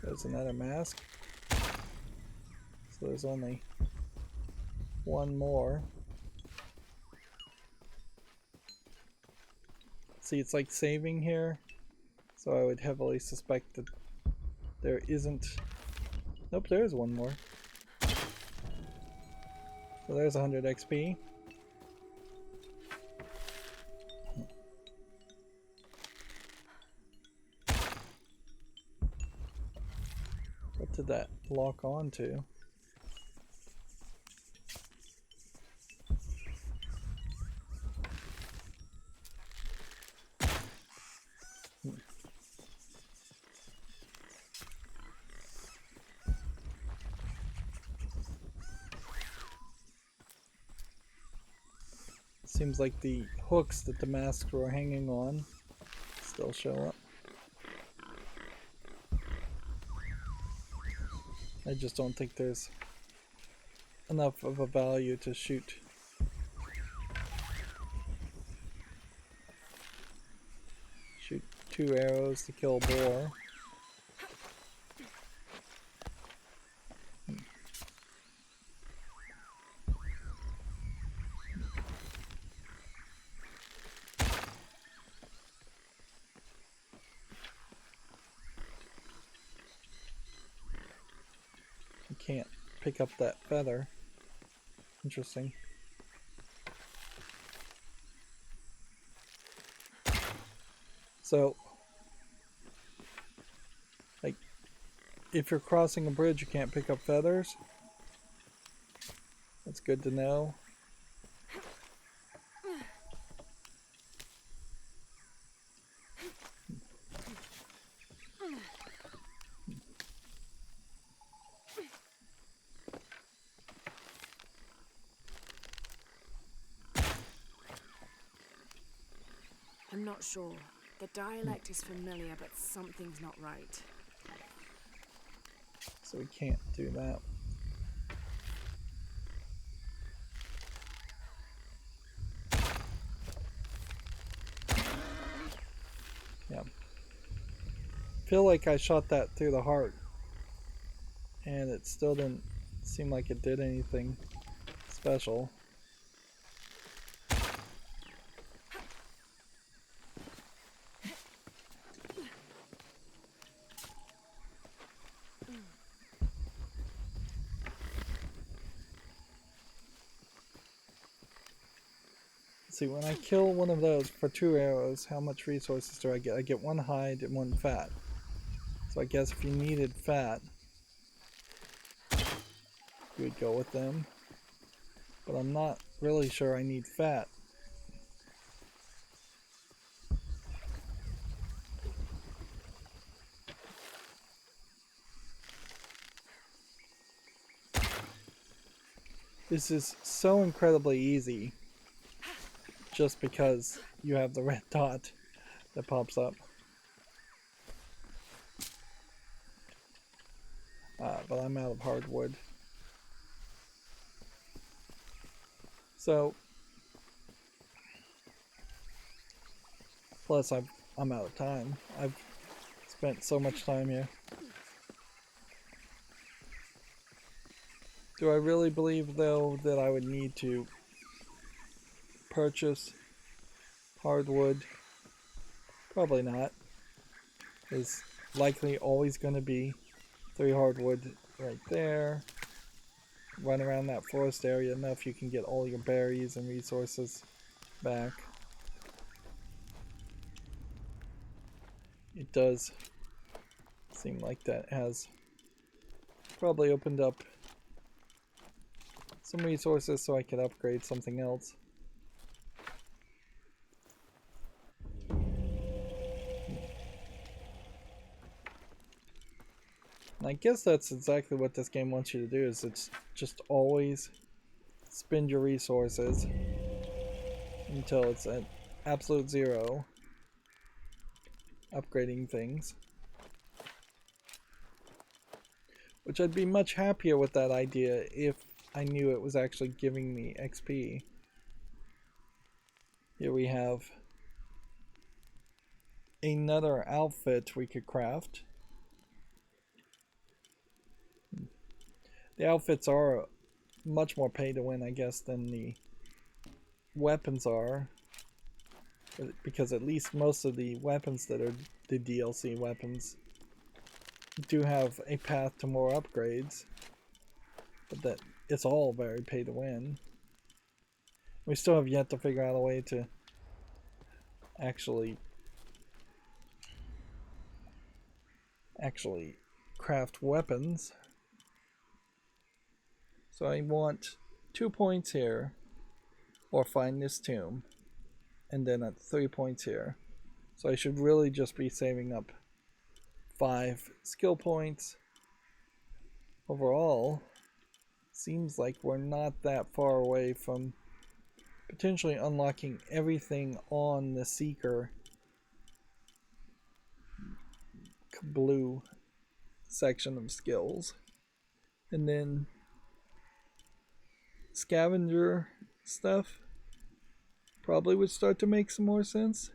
There's another mask. So there's only one more. See, it's like saving here, so I would heavily suspect that there isn't. Nope, there is one more. So there's 100 XP. What did that lock on to? Seems like the hooks that the masks were hanging on still show up. I just don't think there's enough of a value to shoot. Shoot 2 arrows to kill a boar. Can't pick up that feather. Interesting. So, like, if you're crossing a bridge, you can't pick up feathers. That's good to know. I'm not sure. The dialect is familiar, but something's not right. So we can't do that. Yeah. Feel like I shot that through the heart, and it still didn't seem like it did anything special. See, when I kill one of those for 2 arrows, how much resources do I get? I get 1 hide and 1 fat. So I guess if you needed fat, you would go with them. But I'm not really sure I need fat. This is so incredibly easy. Just because you have the red dot that pops up. But I'm out of hardwood. So, plus I'm out of time. I've spent so much time here. Do I really believe though that I would need to purchase hardwood? Probably not. There's likely always going to be 3 hardwood right there. Run around that forest area enough you can get all your berries and resources back. It does seem like that has probably opened up some resources so I could upgrade something else. And I guess that's exactly what this game wants you to do, is it's just always spend your resources until it's at absolute 0, upgrading things. Which I'd be much happier with that idea if I knew it was actually giving me XP. Here we have another outfit we could craft. The outfits are much more pay to win, I guess, than the weapons are. Because at least most of the weapons that are the DLC weapons do have a path to more upgrades. But that it's all very pay to win. We still have yet to figure out a way to actually craft weapons. So I want 2 points here, or find this tomb, and then at 3 points here. So I should really just be saving up 5 skill points. Overall, seems like we're not that far away from potentially unlocking everything on the Seeker blue section of skills, and then scavenger stuff probably would start to make some more sense.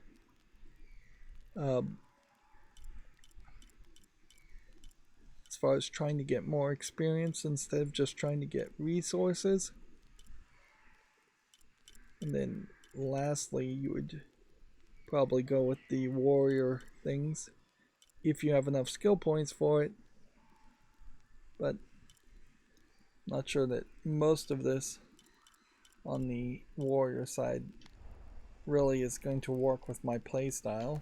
As far as trying to get more experience instead of just trying to get resources. And then lastly, you would probably go with the warrior things if you have enough skill points for it. But not sure that most of this on the warrior side really is going to work with my playstyle.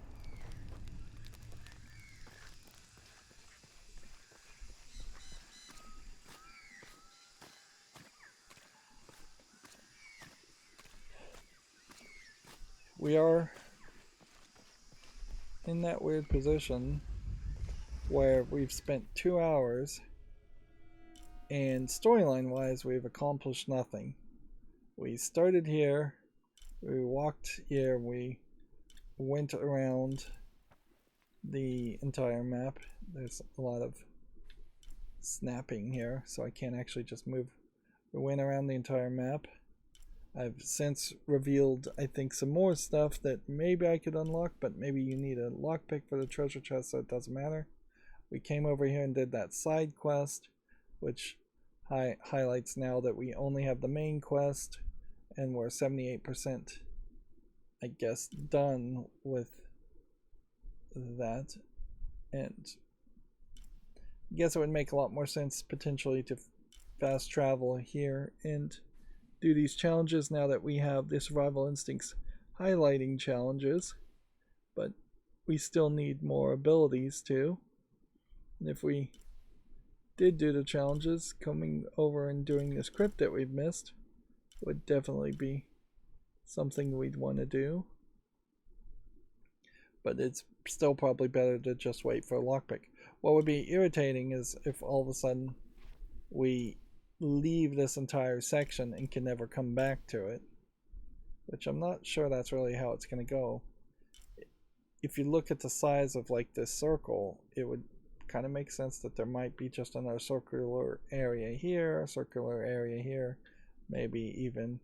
We are in that weird position where we've spent 2 hours and storyline wise we've accomplished nothing. We started here, we walked here, we went around the entire map. There's a lot of snapping here, so I can't actually just move. We went around the entire map. I've since revealed, I think, some more stuff that maybe I could unlock, but maybe you need a lockpick for the treasure chest, so it doesn't matter. We came over here and did that side quest, which highlights now that we only have the main quest, and we're 78%, I guess, done with that. And I guess it would make a lot more sense potentially to fast travel here and do these challenges now that we have the survival instincts highlighting challenges, but we still need more abilities too. And if we did do the challenges, coming over and doing this crypt that we've missed would definitely be something we'd want to do. But it's still probably better to just wait for a lockpick. What would be irritating is if all of a sudden we leave this entire section and can never come back to it, which I'm not sure that's really how it's going to go. If you look at the size of like this circle, it would kind of make sense that there might be just another circular area here, a circular area here, maybe even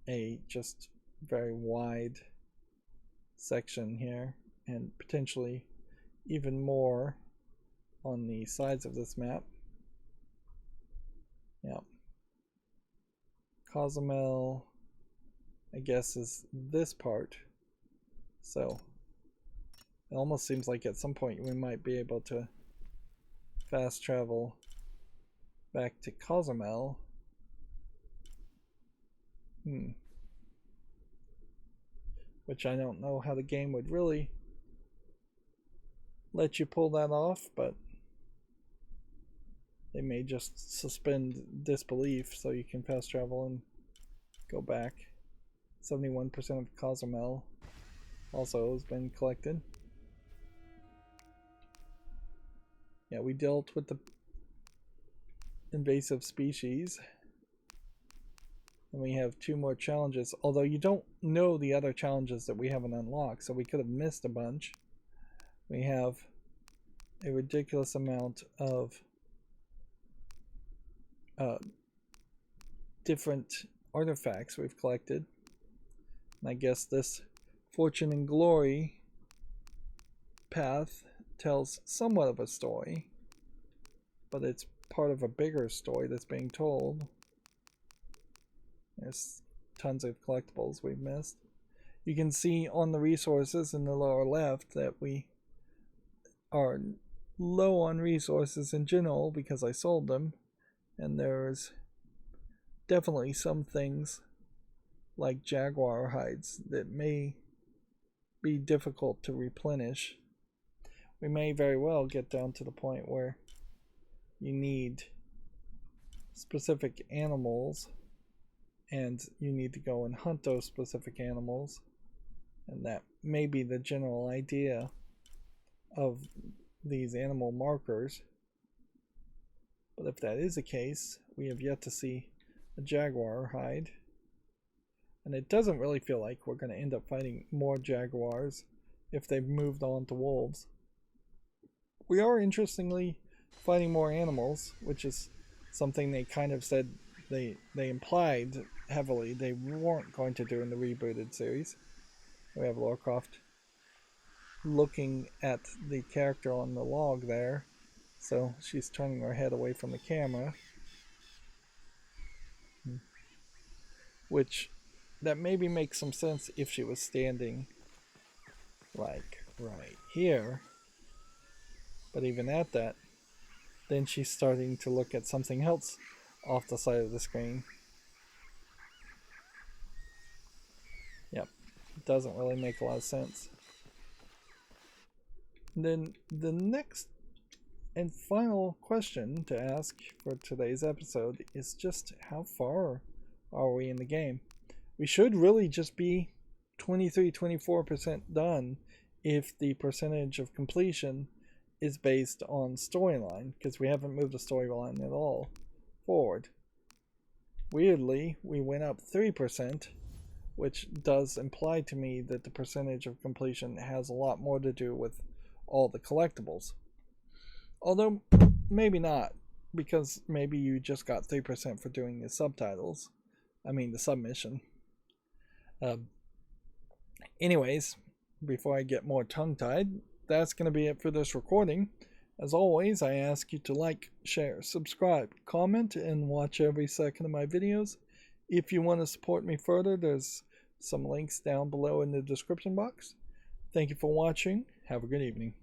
a just very wide section here, and potentially even more on the sides of this map. Yeah. Cozumel, I guess, is this part. So it almost seems like at some point we might be able to fast travel back to Cozumel. Which I don't know how the game would really let you pull that off, but they may just suspend disbelief so you can fast travel and go back. 71% of Cozumel also has been collected. Yeah, we dealt with the invasive species. And we have 2 more challenges, although you don't know the other challenges that we haven't unlocked, so we could have missed a bunch. We have a ridiculous amount of different artifacts we've collected. And I guess this Fortune and Glory path tells somewhat of a story, but it's part of a bigger story that's being told. There's tons of collectibles we've missed. You can see on the resources in the lower left that we are low on resources in general because I sold them, and there's definitely some things like jaguar hides that may be difficult to replenish. We may very well get down to the point where you need specific animals and you need to go and hunt those specific animals, and that may be the general idea of these animal markers. But if that is the case, we have yet to see a jaguar hide. And it doesn't really feel like we're going to end up fighting more jaguars if they've moved on to wolves. We are, interestingly, fighting more animals, which is something they kind of said they implied heavily they weren't going to do in the rebooted series. We have Lara Croft looking at the character on the log there, so she's turning her head away from the camera, which that maybe makes some sense if she was standing like right here, but even at that, then she's starting to look at something else off the side of the screen. Yep, it doesn't really make a lot of sense. Then the next and final question to ask for today's episode is just how far are we in the game? We should really just be 23-24% done if the percentage of completion is based on storyline, because we haven't moved the storyline at all forward. Weirdly, we went up 3%, which does imply to me that the percentage of completion has a lot more to do with all the collectibles. Although, maybe not, because maybe you just got 3% for doing the subtitles. I mean, the submission. Anyways, before I get more tongue-tied, that's going to be it for this recording. As always, I ask you to like, share, subscribe, comment, and watch every second of my videos. If you want to support me further, there's some links down below in the description box. Thank you for watching. Have a good evening.